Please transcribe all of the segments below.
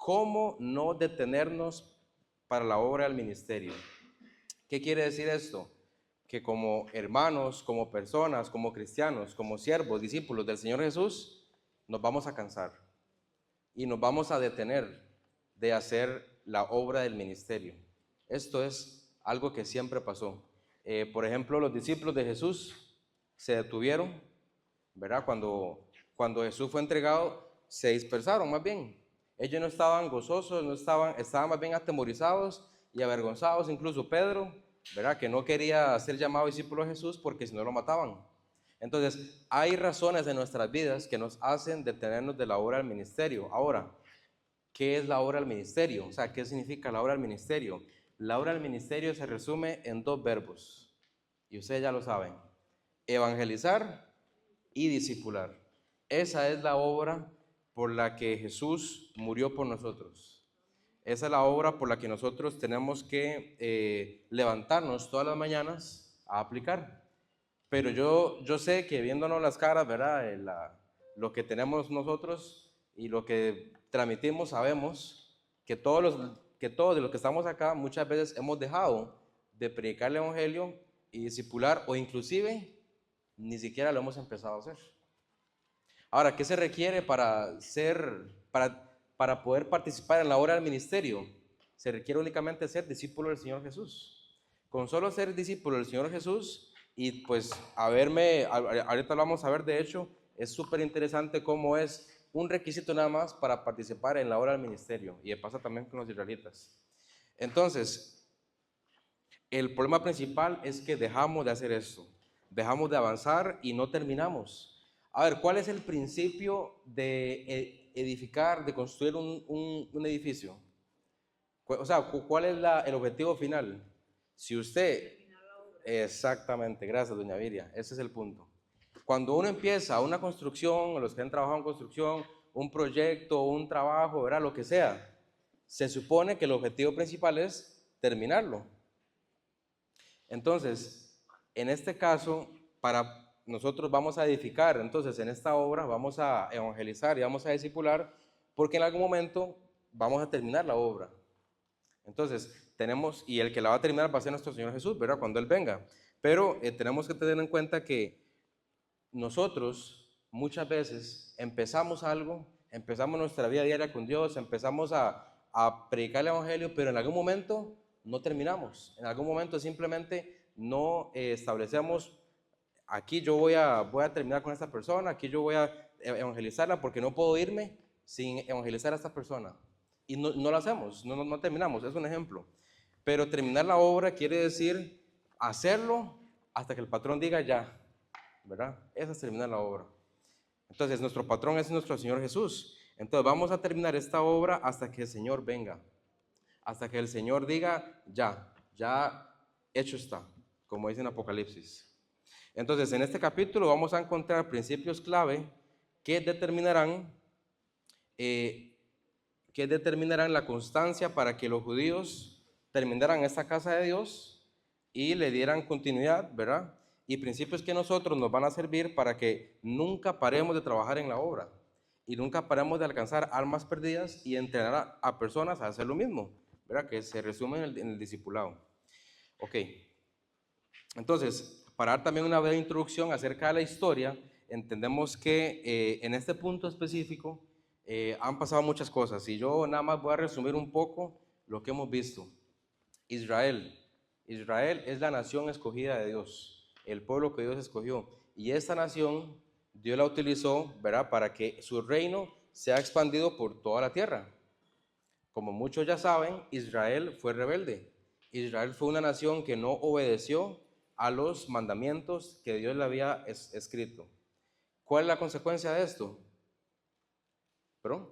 ¿cómo no detenernos para la obra del ministerio? ¿Qué quiere decir esto? Que como hermanos, como personas, como cristianos, como siervos, discípulos del Señor Jesús, nos vamos a cansar y nos vamos a detener de hacer la obra del ministerio. Esto es algo que siempre pasó. Por ejemplo, los discípulos de Jesús se detuvieron, ¿verdad? Cuando Jesús fue entregado, se dispersaron más bien. Ellos no estaban gozosos, estaban más bien atemorizados y avergonzados. Incluso Pedro, ¿verdad? Que no quería ser llamado discípulo de Jesús porque si no lo mataban. Entonces, hay razones en nuestras vidas que nos hacen detenernos de la obra del ministerio. Ahora, ¿qué es la obra del ministerio? O sea, ¿qué significa la obra del ministerio? La obra del ministerio se resume en dos verbos, y ustedes ya lo saben: evangelizar y discipular. Esa es la obra por la que Jesús murió por nosotros. Esa es la obra por la que nosotros tenemos que levantarnos todas las mañanas a aplicar. Pero yo sé que viéndonos las caras, ¿verdad? Lo que tenemos nosotros y lo que transmitimos, sabemos que todos de los que estamos acá muchas veces hemos dejado de predicar el evangelio y discipular, o inclusive ni siquiera lo hemos empezado a hacer. Ahora, ¿qué se requiere para poder participar en la obra del ministerio? Se requiere únicamente ser discípulo del Señor Jesús. Con solo ser discípulo del Señor Jesús y pues ahorita lo vamos a ver, de hecho, es súper interesante cómo es un requisito nada más para participar en la obra del ministerio, y pasa también con los israelitas. Entonces, el problema principal es que dejamos de hacer esto, dejamos de avanzar y no terminamos. A ver, ¿cuál es el principio de edificar, de construir un edificio? O sea, ¿cuál es el objetivo final? Si usted... Exactamente, gracias, doña Viria, ese es el punto. Cuando uno empieza una construcción, los que han trabajado en construcción, un proyecto, un trabajo, ¿verdad? Lo que sea, se supone que el objetivo principal es terminarlo. Entonces, en este caso, nosotros vamos a edificar, entonces en esta obra vamos a evangelizar y vamos a discipular, porque en algún momento vamos a terminar la obra. Entonces, y el que la va a terminar va a ser nuestro Señor Jesús, ¿verdad? Cuando Él venga. Pero tenemos que tener en cuenta que nosotros muchas veces empezamos algo, empezamos nuestra vida diaria con Dios, empezamos a predicar el Evangelio, pero en algún momento no terminamos. En algún momento simplemente no establecemos: aquí yo voy a terminar con esta persona, aquí yo voy a evangelizarla, porque no puedo irme sin evangelizar a esta persona. Y no lo hacemos, no terminamos, es un ejemplo. Pero terminar la obra quiere decir hacerlo hasta que el patrón diga ya, ¿verdad? Esa es terminar la obra. Entonces, nuestro patrón es nuestro Señor Jesús. Entonces, vamos a terminar esta obra hasta que el Señor venga, hasta que el Señor diga ya hecho está, como dice en Apocalipsis. Entonces, en este capítulo vamos a encontrar principios clave que determinarán la constancia para que los judíos terminaran esta casa de Dios y le dieran continuidad, ¿verdad? Y principios que nosotros nos van a servir para que nunca paremos de trabajar en la obra y nunca paremos de alcanzar almas perdidas y entrenar a personas a hacer lo mismo, ¿verdad? Que se resume en el discipulado. Ok, entonces, para dar también una breve introducción acerca de la historia, entendemos que en este punto específico han pasado muchas cosas, y yo nada más voy a resumir un poco lo que hemos visto. Israel es la nación escogida de Dios, el pueblo que Dios escogió, y esta nación Dios la utilizó, ¿verdad?, para que su reino sea expandido por toda la tierra. Como muchos ya saben, Israel fue rebelde. Israel fue una nación que no obedeció a los mandamientos que Dios le había escrito. ¿Cuál es la consecuencia de esto? ¿Perdón?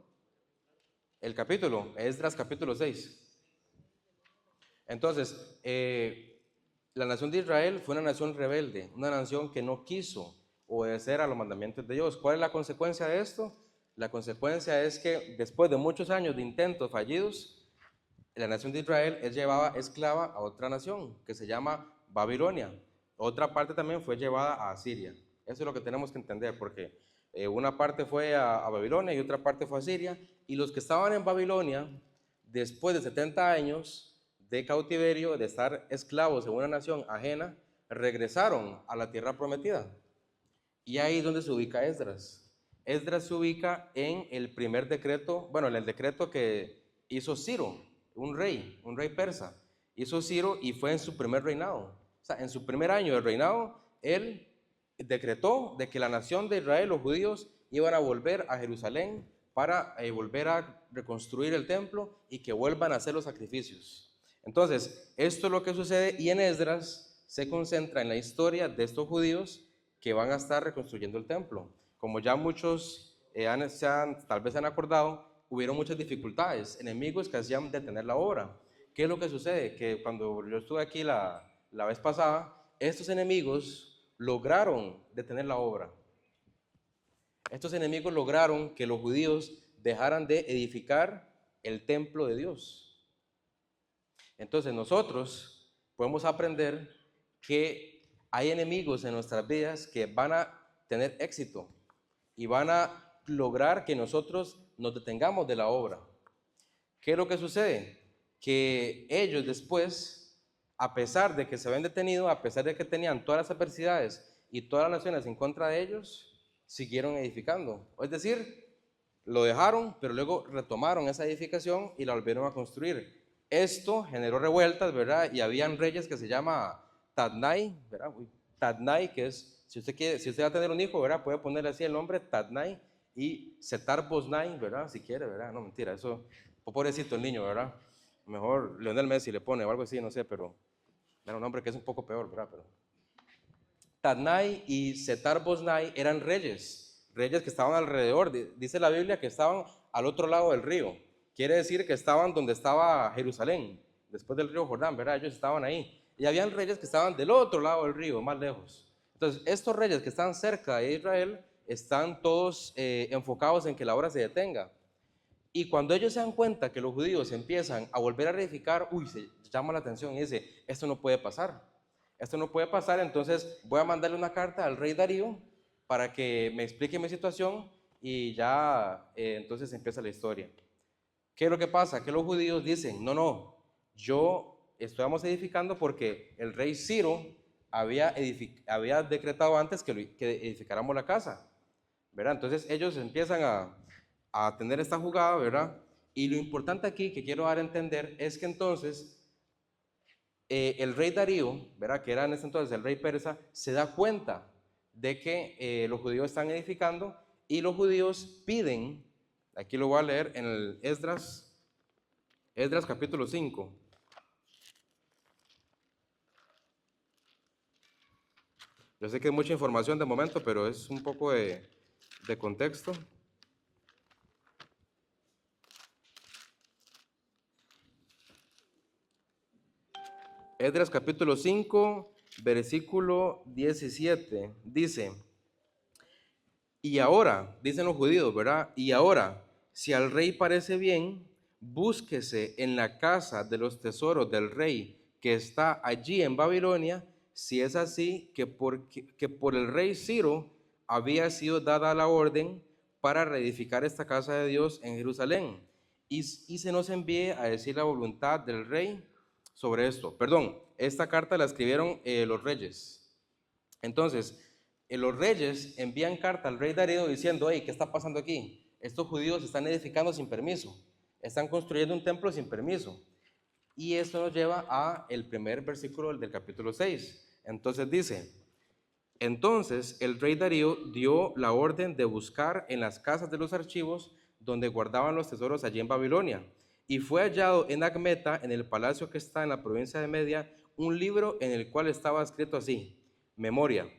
El capítulo, Esdras capítulo 6. Entonces, la nación de Israel fue una nación rebelde, una nación que no quiso obedecer a los mandamientos de Dios. ¿Cuál es la consecuencia de esto? La consecuencia es que después de muchos años de intentos fallidos, la nación de Israel es llevada esclava a otra nación que se llama Babilonia. Otra parte también fue llevada a Asiria. Eso es lo que tenemos que entender, porque una parte fue a Babilonia y otra parte fue a Asiria, y los que estaban en Babilonia, después de 70 años de cautiverio, de estar esclavos en una nación ajena, regresaron a la tierra prometida. Y ahí es donde se ubica Esdras. Esdras se ubica en el primer decreto, bueno, en el decreto que hizo Ciro, un rey persa. Hizo Ciro y fue en su primer reinado. O sea, en su primer año de reinado, él decretó de que la nación de Israel, los judíos, iban a volver a Jerusalén para volver a reconstruir el templo y que vuelvan a hacer los sacrificios. Entonces, esto es lo que sucede y en Esdras se concentra en la historia de estos judíos que van a estar reconstruyendo el templo. Como ya muchos tal vez se han acordado, hubieron muchas dificultades, enemigos que hacían detener la obra. ¿Qué es lo que sucede? Que cuando yo estuve aquí la vez pasada, estos enemigos lograron detener la obra. Estos enemigos lograron que los judíos dejaran de edificar el templo de Dios. Entonces nosotros podemos aprender que hay enemigos en nuestras vidas que van a tener éxito y van a lograr que nosotros nos detengamos de la obra. ¿Qué es lo que sucede? Que ellos después, a pesar de que se habían detenido, a pesar de que tenían todas las adversidades y todas las naciones en contra de ellos, siguieron edificando. Es decir, lo dejaron, pero luego retomaron esa edificación y la volvieron a construir. Esto generó revueltas, ¿verdad? Y habían reyes que se llama Tadnai, ¿verdad? Tadnai, que es, si usted va a tener un hijo, ¿verdad? Puede ponerle así el nombre, Tadnai, y Setar Bosnai, ¿verdad? Si quiere, ¿verdad? No, mentira, eso, pobrecito el niño, ¿verdad? Mejor Lionel Messi le pone o algo así, no sé, pero era un nombre que es un poco peor, ¿verdad? Pero Tadnai y Setar Bosnai eran reyes que estaban alrededor, dice la Biblia que estaban al otro lado del río, quiere decir que estaban donde estaba Jerusalén, después del río Jordán, ¿verdad? Ellos estaban ahí, y habían reyes que estaban del otro lado del río, más lejos. Entonces, estos reyes que están cerca de Israel, están todos enfocados en que la obra se detenga. Y cuando ellos se dan cuenta que los judíos empiezan a volver a reedificar, se llama la atención y dice, esto no puede pasar. Esto no puede pasar, entonces voy a mandarle una carta al rey Darío para que me explique mi situación y ya entonces empieza la historia. ¿Qué es lo que pasa? Que los judíos dicen, no, yo estamos edificando porque el rey Ciro había decretado antes que edificáramos la casa, ¿verdad? Entonces ellos empiezan a tener esta jugada, ¿verdad? Y lo importante aquí que quiero dar a entender es que entonces el rey Darío, ¿verdad? Que era en ese entonces el rey persa, se da cuenta de que los judíos están edificando y los judíos piden, aquí lo voy a leer en el Esdras capítulo 5. Yo sé que es mucha información de momento, pero es un poco de contexto. Esdras capítulo 5, versículo 17, dice, y ahora, dicen los judíos, ¿verdad? Y ahora, si al rey parece bien, búsquese en la casa de los tesoros del rey que está allí en Babilonia, si es así, que por el rey Ciro había sido dada la orden para reedificar esta casa de Dios en Jerusalén, y se nos envíe a decir la voluntad del rey sobre esto. Perdón, esta carta la escribieron los reyes. Entonces, los reyes envían carta al rey Darío diciendo, hey, ¿qué está pasando aquí? Estos judíos están edificando sin permiso, están construyendo un templo sin permiso. Y esto nos lleva a el primer versículo del capítulo 6. Entonces dice, entonces el rey Darío dio la orden de buscar en las casas de los archivos donde guardaban los tesoros allí en Babilonia. Y fue hallado en Acmeta, en el palacio que está en la provincia de Media, un libro en el cual estaba escrito así, memoria.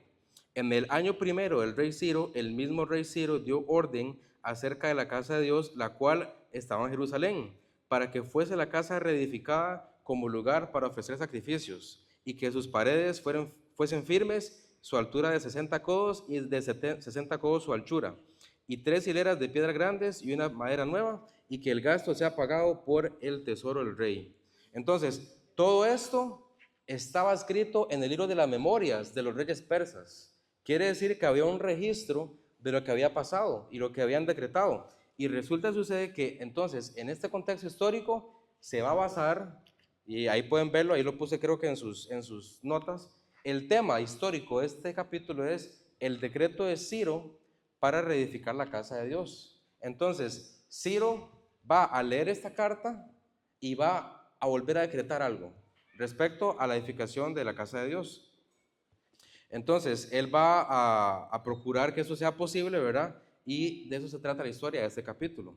En el año primero del rey Ciro, el mismo rey Ciro dio orden acerca de la casa de Dios, la cual estaba en Jerusalén, para que fuese la casa reedificada como lugar para ofrecer sacrificios, y que sus paredes fuesen firmes, su altura de 60 codos y de 60 codos su anchura, y 3 hileras de piedras grandes y una madera nueva, y que el gasto sea pagado por el tesoro del rey. Entonces, todo esto estaba escrito en el libro de las memorias de los reyes persas. Quiere decir que había un registro de lo que había pasado y lo que habían decretado. Y resulta sucede que entonces en este contexto histórico se va a basar, y ahí pueden verlo, ahí lo puse creo que en sus notas, el tema histórico de este capítulo es el decreto de Ciro para reedificar la casa de Dios. Entonces, Ciro va a leer esta carta y va a volver a decretar algo respecto a la edificación de la casa de Dios. Entonces, él va a procurar que eso sea posible, ¿verdad? Y de eso se trata la historia de este capítulo.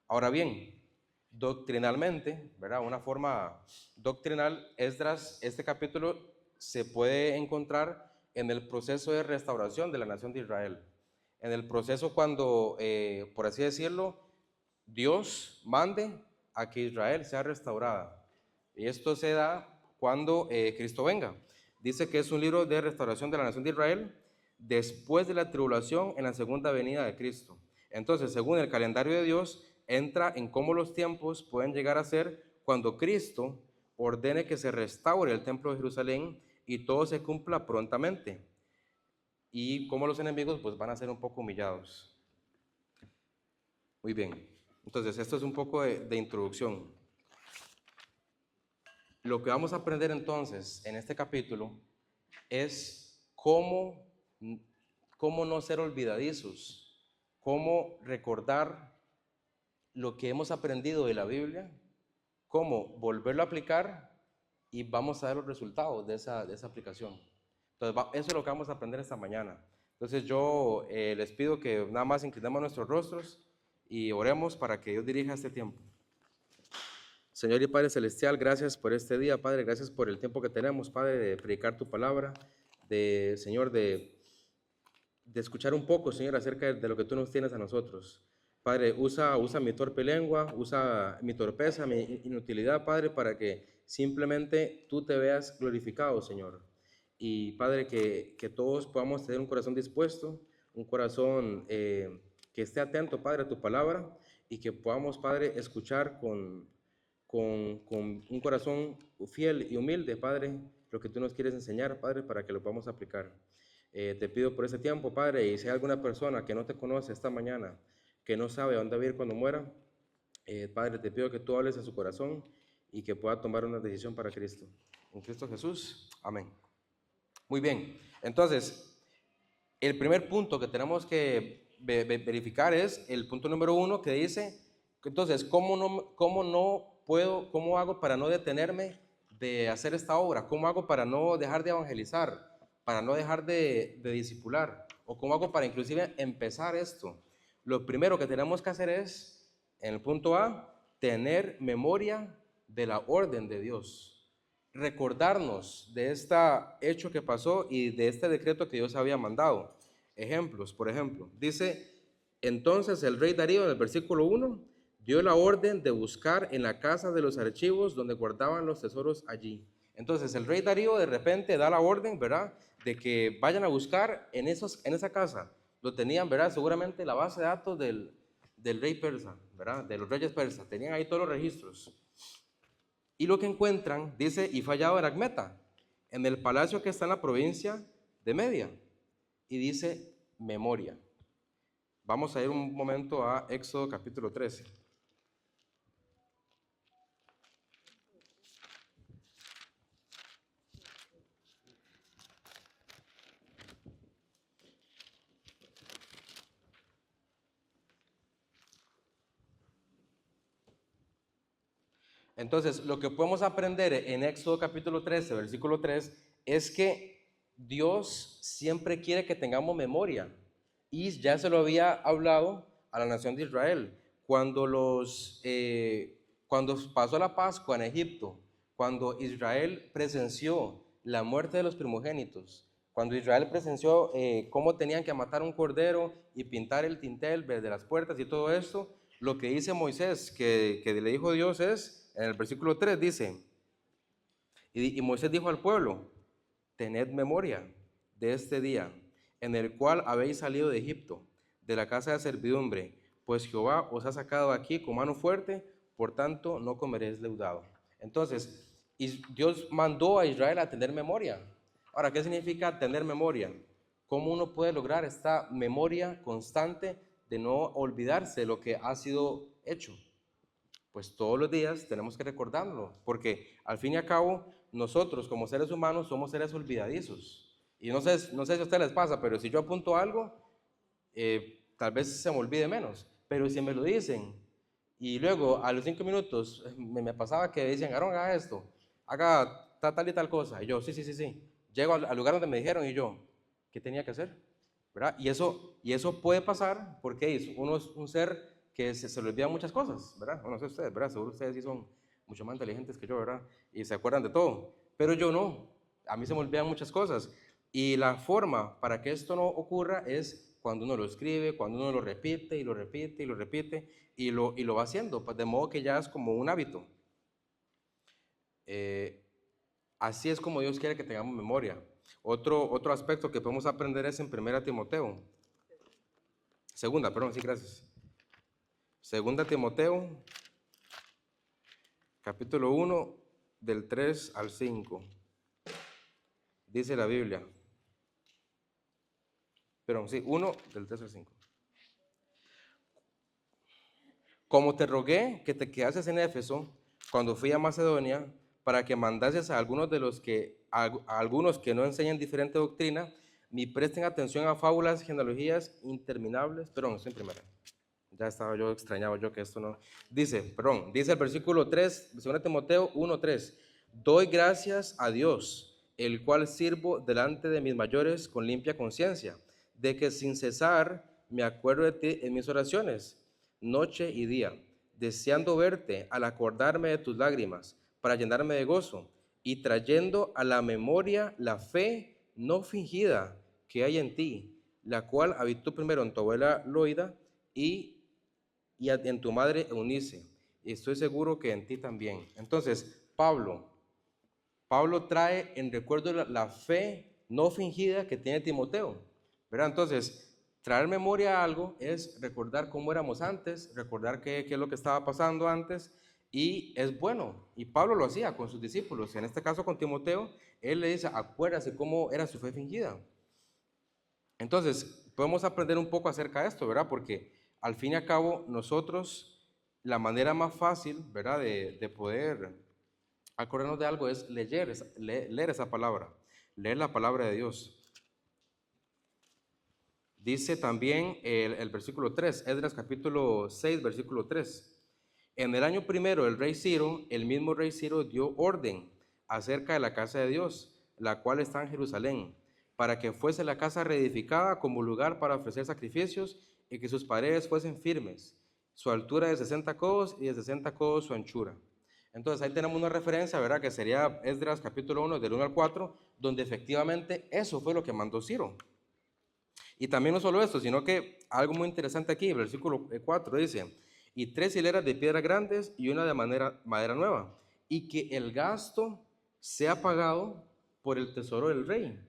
Ahora bien, doctrinalmente, ¿verdad? Una forma doctrinal, Esdras, este capítulo se puede encontrar en el proceso de restauración de la nación de Israel. En el proceso cuando, por así decirlo, Dios mande a que Israel sea restaurada. Y esto se da cuando Cristo venga. Dice que es un libro de restauración de la nación de Israel después de la tribulación en la segunda venida de Cristo. Entonces, según el calendario de Dios, entra en cómo los tiempos pueden llegar a ser cuando Cristo ordene que se restaure el templo de Jerusalén y todo se cumpla prontamente. Y cómo los enemigos pues van a ser un poco humillados. Muy bien. Entonces, esto es un poco de introducción. Lo que vamos a aprender entonces en este capítulo es cómo no ser olvidadizos, cómo recordar lo que hemos aprendido de la Biblia, cómo volverlo a aplicar y vamos a ver los resultados de esa aplicación. Entonces, eso es lo que vamos a aprender esta mañana. Entonces, yo les pido que nada más inclinemos nuestros rostros y oremos para que Dios dirija este tiempo. Señor y Padre Celestial, gracias por este día, Padre, gracias por el tiempo que tenemos, Padre, de predicar tu palabra, Señor, de escuchar un poco, Señor, acerca de lo que tú nos tienes a nosotros. Padre, usa mi torpe lengua, usa mi torpeza, mi inutilidad, Padre, para que simplemente tú te veas glorificado, Señor. Y Padre, que todos podamos tener un corazón dispuesto, un corazón que esté atento, Padre, a tu palabra y que podamos, Padre, escuchar con un corazón fiel y humilde, Padre, lo que tú nos quieres enseñar, Padre, para que lo podamos aplicar. Te pido por ese tiempo, Padre, y si hay alguna persona que no te conoce esta mañana, que no sabe a dónde va a ir cuando muera, Padre, te pido que tú hables a su corazón y que pueda tomar una decisión para Cristo. En Cristo Jesús, amén. Muy bien, entonces, el primer punto que tenemos que verificar es el punto número 1 que dice, entonces, ¿cómo hago para no detenerme de hacer esta obra? ¿Cómo hago para no dejar de evangelizar? Para no dejar de discipular? ¿O cómo hago para inclusive empezar esto? Lo primero que tenemos que hacer es, en el punto A, tener memoria de la orden de Dios. Recordarnos de este hecho que pasó y de este decreto que Dios había mandado. Ejemplos, por ejemplo, dice, entonces el rey Darío en el versículo 1 dio la orden de buscar en la casa de los archivos donde guardaban los tesoros allí. Entonces el rey Darío de repente da la orden, ¿verdad?, de que vayan a buscar en esa casa. Lo tenían, ¿verdad?, seguramente la base de datos del rey persa, ¿verdad?, de los reyes persas. Tenían ahí todos los registros. Y lo que encuentran, dice, y fue hallado en Acmeta, en el palacio que está en la provincia de Media. Y dice, memoria. Vamos a ir un momento a Éxodo capítulo 13. Entonces, lo que podemos aprender en Éxodo capítulo 13, versículo 3, es que Dios siempre quiere que tengamos memoria. Y ya se lo había hablado a la nación de Israel. Cuando pasó la Pascua en Egipto, cuando Israel presenció la muerte de los primogénitos, cuando Israel presenció cómo tenían que matar un cordero y pintar el dintel de las puertas y todo esto, lo que dice Moisés, que le dijo Dios es, en el versículo 3 dice, y Moisés dijo al pueblo, tened memoria de este día en el cual habéis salido de Egipto, de la casa de servidumbre, pues Jehová os ha sacado aquí con mano fuerte, por tanto no comeréis leudado. Entonces, Dios mandó a Israel a tener memoria. Ahora, ¿qué significa tener memoria? ¿Cómo uno puede lograr esta memoria constante de no olvidarse de lo que ha sido hecho. Pues todos los días tenemos que recordarlo, porque al fin y al cabo nosotros como seres humanos somos seres olvidadizos. Y no sé si a ustedes les pasa, pero si yo apunto algo, tal vez se me olvide menos. Pero si me lo dicen y luego a los 5 minutos me pasaba que decían, Aarón, haga esto, haga tal y tal cosa. Y yo, sí, sí, sí, sí. Llego al lugar donde me dijeron y yo, ¿qué tenía que hacer? ¿Verdad? Y eso puede pasar porque uno es un ser que se le olvidan muchas cosas, ¿verdad? No sé ustedes, ¿verdad? Seguro ustedes sí son mucho más inteligentes que yo, ¿verdad? Y se acuerdan de todo. Pero yo no. A mí se me olvidan muchas cosas. Y la forma para que esto no ocurra es cuando uno lo escribe, cuando uno lo repite y lo repite y lo repite y lo va haciendo, pues de modo que ya es como un hábito. Eh, Así es como Dios quiere que tengamos memoria. Otro aspecto que podemos aprender es en 1 Timoteo. Segunda, perdón, sí, gracias. Segunda Timoteo, capítulo 1, del 3 al 5. Dice la Biblia. Perdón, sí, 1 del 3 al 5. Como te rogué que te quedases en Éfeso cuando fui a Macedonia, para que mandases a algunos que no enseñan diferente doctrina, ni presten atención a fábulas, genealogías interminables. Perdón, estoy en primera. Ya estaba yo extrañado yo que esto no. Dice el versículo 3, 2 Timoteo 1:3. Doy gracias a Dios, el cual sirvo delante de mis mayores con limpia conciencia, de que sin cesar me acuerdo de ti en mis oraciones, noche y día, deseando verte al acordarme de tus lágrimas, para llenarme de gozo, y trayendo a la memoria la fe no fingida que hay en ti, la cual habitó primero en tu abuela Loida y en tu madre Eunice, y estoy seguro que en ti también. Entonces, Pablo trae en recuerdo la fe no fingida que tiene Timoteo, ¿verdad? Entonces, traer memoria a algo es recordar cómo éramos antes, recordar qué es lo que estaba pasando antes, y es bueno. Y Pablo lo hacía con sus discípulos, en este caso con Timoteo, él le dice, acuérdase cómo era su fe fingida. Entonces, podemos aprender un poco acerca de esto, ¿verdad? Porque al fin y al cabo, nosotros, la manera más fácil, ¿verdad? De poder acordarnos de algo es leer esa palabra, leer la palabra de Dios. Dice también el versículo 3, Esdras capítulo 6, versículo 3. En el año primero del rey Ciro, el mismo rey Ciro dio orden acerca de la casa de Dios, la cual está en Jerusalén, para que fuese la casa reedificada como lugar para ofrecer sacrificios y que sus paredes fuesen firmes, su altura de 60 codos y de 60 codos su anchura. Entonces ahí tenemos una referencia, ¿verdad? Que sería Esdras capítulo 1, del 1 al 4, donde efectivamente eso fue lo que mandó Ciro. Y también no solo esto, sino que algo muy interesante aquí, el versículo 4 dice, y 3 hileras de piedras grandes y una de madera nueva, y que el gasto sea pagado por el tesoro del rey.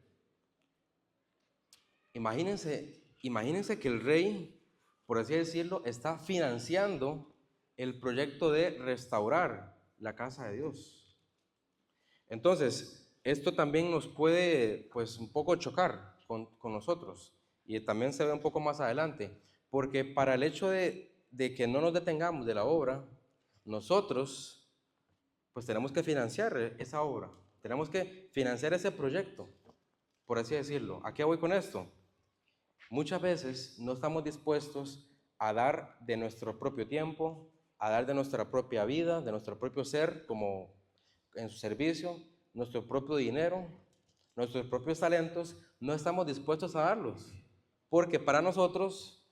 Imagínense que el rey, por así decirlo, está financiando el proyecto de restaurar la casa de Dios. Entonces, esto también nos puede, pues, un poco chocar con nosotros. Y también se ve un poco más adelante. Porque para el hecho de que no nos detengamos de la obra, nosotros, pues, tenemos que financiar esa obra. Tenemos que financiar ese proyecto, por así decirlo. ¿A qué voy con esto? Muchas veces no estamos dispuestos a dar de nuestro propio tiempo, a dar de nuestra propia vida, de nuestro propio ser, como en su servicio, nuestro propio dinero, nuestros propios talentos, no estamos dispuestos a darlos, porque para nosotros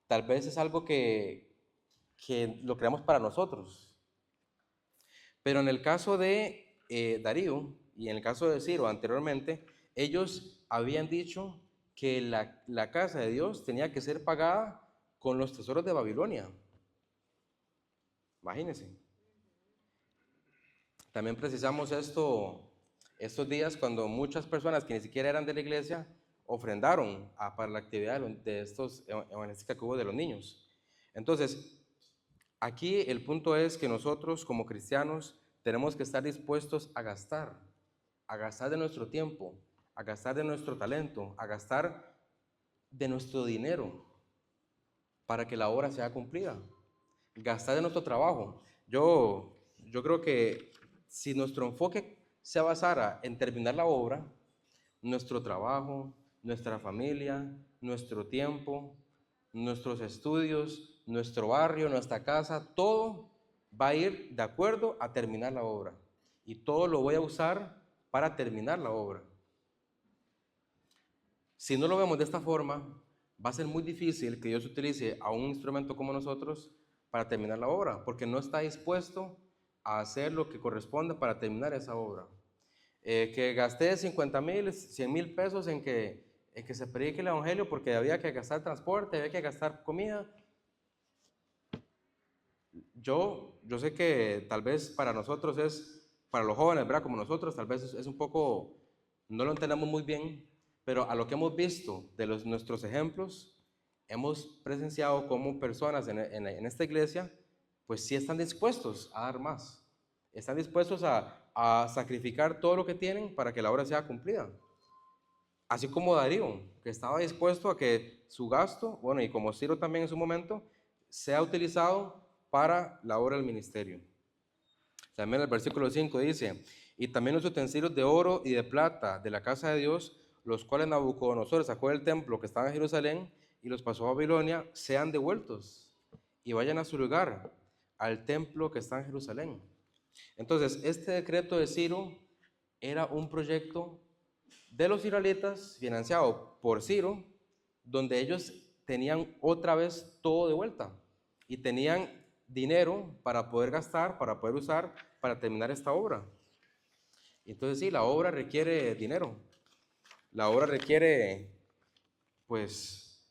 tal vez es algo que lo creamos para nosotros. Pero en el caso de Darío y en el caso de Ciro anteriormente, ellos habían dicho que la casa de Dios tenía que ser pagada con los tesoros de Babilonia. Imagínense. También precisamos estos días cuando muchas personas que ni siquiera eran de la iglesia ofrendaron para la actividad de estos evangelísticos que hubo de los niños. Entonces, aquí el punto es que nosotros como cristianos tenemos que estar dispuestos a gastar de nuestro tiempo, a gastar de nuestro talento, a gastar de nuestro dinero para que la obra sea cumplida. Gastar de nuestro trabajo. Yo creo que si nuestro enfoque se basara en terminar la obra, nuestro trabajo, nuestra familia, nuestro tiempo, nuestros estudios, nuestro barrio, nuestra casa, todo va a ir de acuerdo a terminar la obra. Y todo lo voy a usar para terminar la obra. Si no lo vemos de esta forma, va a ser muy difícil que Dios utilice a un instrumento como nosotros para terminar la obra, porque no está dispuesto a hacer lo que corresponde para terminar esa obra. Que gasté 50,000, 100,000 pesos en que se predique el evangelio porque había que gastar transporte, había que gastar comida. Yo sé que tal vez para nosotros para los jóvenes, ¿verdad? Como nosotros, tal vez es un poco, no lo entendemos muy bien, pero a lo que hemos visto de nuestros ejemplos, hemos presenciado cómo personas en esta iglesia, pues sí están dispuestos a dar más, están dispuestos a sacrificar todo lo que tienen para que la obra sea cumplida. Así como Darío, que estaba dispuesto a que su gasto, bueno, y como Ciro también en su momento, sea utilizado para la obra del ministerio. También el versículo 5 dice, y también los utensilios de oro y de plata de la casa de Dios, los cuales Nabucodonosor sacó del templo que estaba en Jerusalén y los pasó a Babilonia, sean devueltos y vayan a su lugar, al templo que está en Jerusalén. Entonces, este decreto de Ciro era un proyecto de los israelitas financiado por Ciro, donde ellos tenían otra vez todo de vuelta y tenían dinero para poder gastar, para poder usar, para terminar esta obra. Entonces sí, la obra requiere dinero, la obra requiere, pues,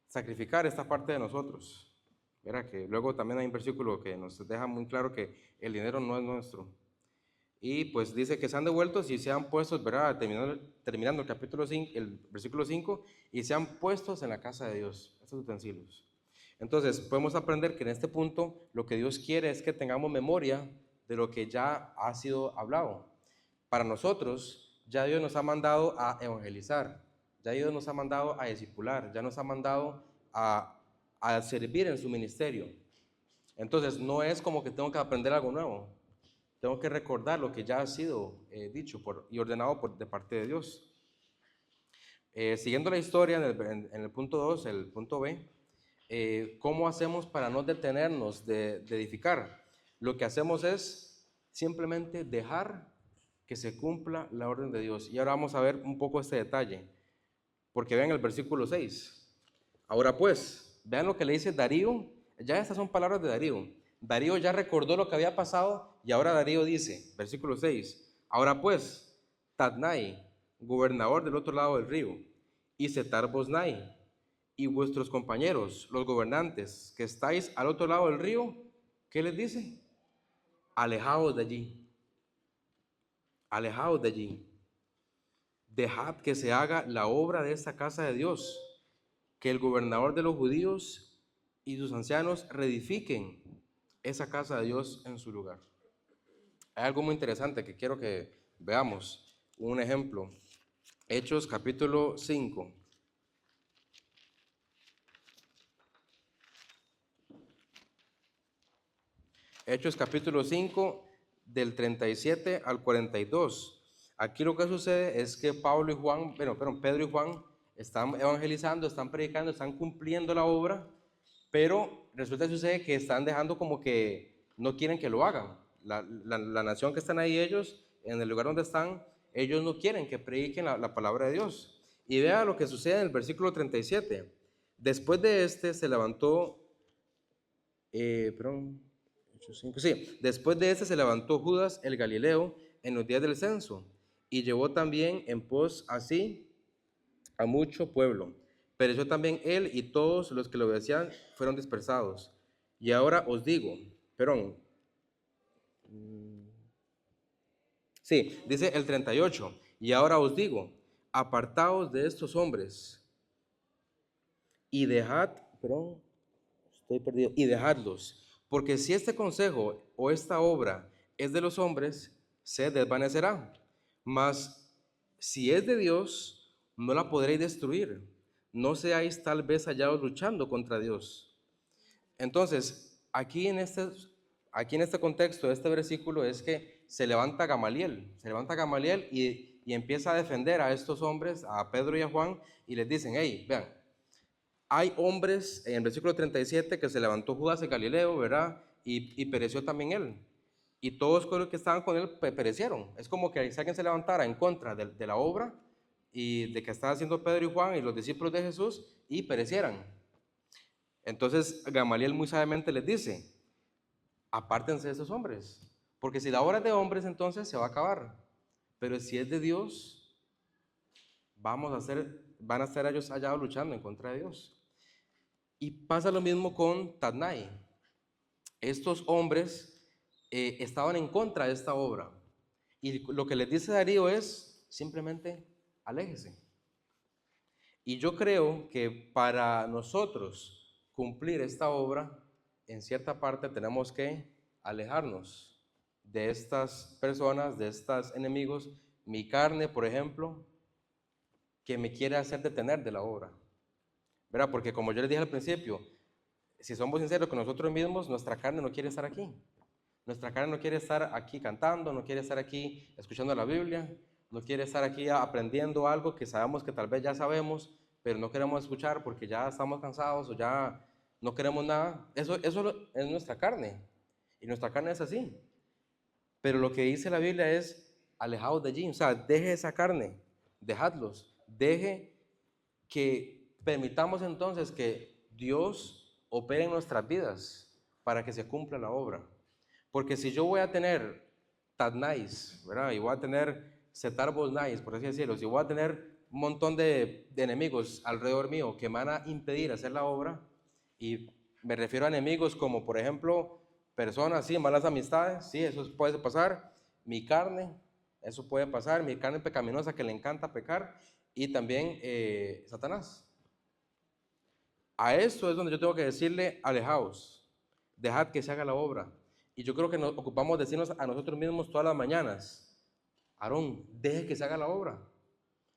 sacrificar esta parte de nosotros. Verá que luego también hay un versículo que nos deja muy claro que el dinero no es nuestro. Y pues dice que sean devueltos y sean puestos, ¿verdad? Terminando el capítulo 5, el versículo 5, y sean puestos en la casa de Dios, estos utensilios. Entonces, podemos aprender que en este punto lo que Dios quiere es que tengamos memoria de lo que ya ha sido hablado. Para nosotros, ya Dios nos ha mandado a evangelizar, ya Dios nos ha mandado a discipular, ya nos ha mandado a servir en su ministerio. Entonces, no es como que tengo que aprender algo nuevo. Tengo que recordar lo que ya ha sido dicho y ordenado de parte de Dios. Siguiendo la historia en el punto 2, el punto B, ¿cómo hacemos para no detenernos de edificar? Lo que hacemos es simplemente dejar que se cumpla la orden de Dios. Y ahora vamos a ver un poco este detalle, porque vean el versículo 6. Ahora pues, vean lo que le dice Darío. Ya estas son palabras de Darío. Darío ya recordó lo que había pasado y ahora Darío dice, versículo 6, ahora pues, Tadnai, gobernador del otro lado del río, y Setar-Boznai, y vuestros compañeros, los gobernantes, que estáis al otro lado del río, ¿qué les dice? Alejaos de allí, alejaos de allí. Dejad que se haga la obra de esta casa de Dios, que el gobernador de los judíos y sus ancianos reedifiquen esa casa de Dios en su lugar. Hay algo muy interesante que quiero que veamos. Un ejemplo. Hechos capítulo 5. Hechos capítulo 5 del 37 al 42. Aquí lo que sucede es que Pedro y Juan están evangelizando, están predicando, están cumpliendo la obra, pero resulta que sucede que están dejando como que no quieren que lo hagan. La nación que están ahí ellos, en el lugar donde están, ellos no quieren que prediquen la palabra de Dios. Y vea lo que sucede en el versículo 37. Después de este se levantó, después de este se levantó Judas el Galileo en los días del censo y llevó también en pos así a mucho pueblo. Pereció también él y todos los que lo obedecían fueron dispersados. Y ahora os digo, dice el 38, y ahora os digo, apartaos de estos hombres y y dejadlos, porque si este consejo o esta obra es de los hombres, se desvanecerá, mas si es de Dios, no la podréis destruir. No seáis tal vez hallados luchando contra Dios. Entonces, aquí en este contexto de este versículo es que se levanta Gamaliel y empieza a defender a estos hombres, a Pedro y a Juan, y les dicen, hey, vean, hay hombres, en el versículo 37, que se levantó Judas el Galileo, ¿verdad? Y pereció también él. Y todos los que estaban con él perecieron. Es como que si alguien se levantara en contra de la obra y de que estaba haciendo Pedro y Juan y los discípulos de Jesús y perecieran. Entonces Gamaliel muy sabiamente les dice, apártense de esos hombres, porque si la obra es de hombres entonces se va a acabar, pero si es de Dios, van a ser ellos allá luchando en contra de Dios. Y pasa lo mismo con Tadnai. Estos hombres estaban en contra de esta obra. Y lo que les dice Darío es simplemente aléjese. Y yo creo que para nosotros cumplir esta obra, en cierta parte tenemos que alejarnos de estas personas, de estos enemigos. Mi carne, por ejemplo, que me quiere hacer detener de la obra. ¿Verdad? Porque como yo les dije al principio, si somos sinceros con nosotros mismos, nuestra carne no quiere estar aquí. Nuestra carne no quiere estar aquí cantando, no quiere estar aquí escuchando la Biblia, no quiere estar aquí aprendiendo algo que sabemos que tal vez ya sabemos, pero no queremos escuchar porque ya estamos cansados o ya no queremos nada. Eso es nuestra carne. Y nuestra carne es así. Pero lo que dice la Biblia es, alejaos de allí. O sea, deje esa carne, dejadlos. Deje que permitamos entonces que Dios opere en nuestras vidas para que se cumpla la obra. Porque si yo voy a tener Tadnais, ¿verdad? Y voy a tener Setar Bosnais, por así decirlo, si voy a tener un montón de enemigos alrededor mío que me van a impedir hacer la obra, y me refiero a enemigos como, por ejemplo, personas, sí, malas amistades, sí, eso puede pasar, mi carne, eso puede pasar, mi carne pecaminosa que le encanta pecar, y también Satanás. A esto es donde yo tengo que decirle, alejaos, dejad que se haga la obra. Y yo creo que nos ocupamos de decirnos a nosotros mismos todas las mañanas, Aarón, deje que se haga la obra.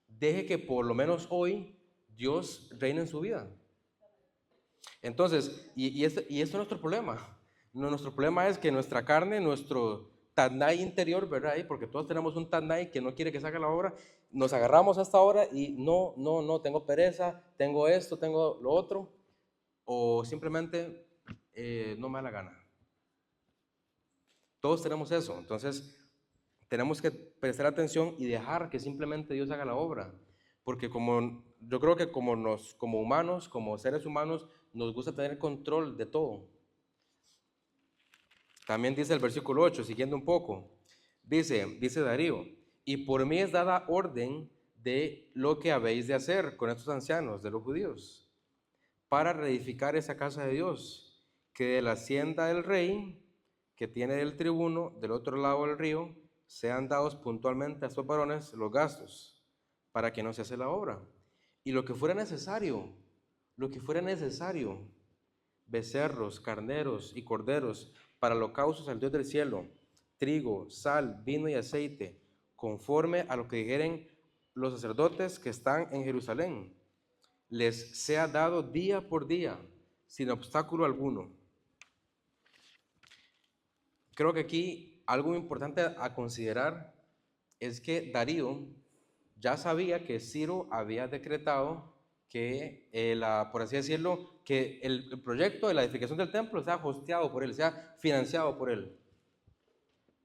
Deje que por lo menos hoy Dios reine en su vida. Entonces, y esto es nuestro problema. Nuestro problema es que nuestra carne, nuestro Tadnai interior, ¿verdad? Porque todos tenemos un Tadnai que no quiere que se haga la obra. Nos agarramos a esta hora y no, tengo pereza, tengo esto, tengo lo otro. O simplemente no me da la gana. Todos tenemos eso. Entonces, tenemos que prestar atención y dejar que simplemente Dios haga la obra. Porque yo creo que como humanos, como seres humanos, nos gusta tener control de todo. También dice el versículo 8, siguiendo un poco, dice Darío, y por mí es dada orden de lo que habéis de hacer con estos ancianos de los judíos, para reedificar esa casa de Dios, que de la hacienda del rey, que tiene del tribuno, del otro lado del río, sean dados puntualmente a estos varones los gastos, para que no se hace la obra. Y lo que fuera necesario, becerros, carneros y corderos, para holocaustos al Dios del cielo, trigo, sal, vino y aceite, conforme a lo que dijeren los sacerdotes que están en Jerusalén, les sea dado día por día, sin obstáculo alguno. Creo que aquí algo importante a considerar es que Darío ya sabía que Ciro había decretado que, por así decirlo, que el proyecto de la edificación del templo sea hosteado por él, sea financiado por él.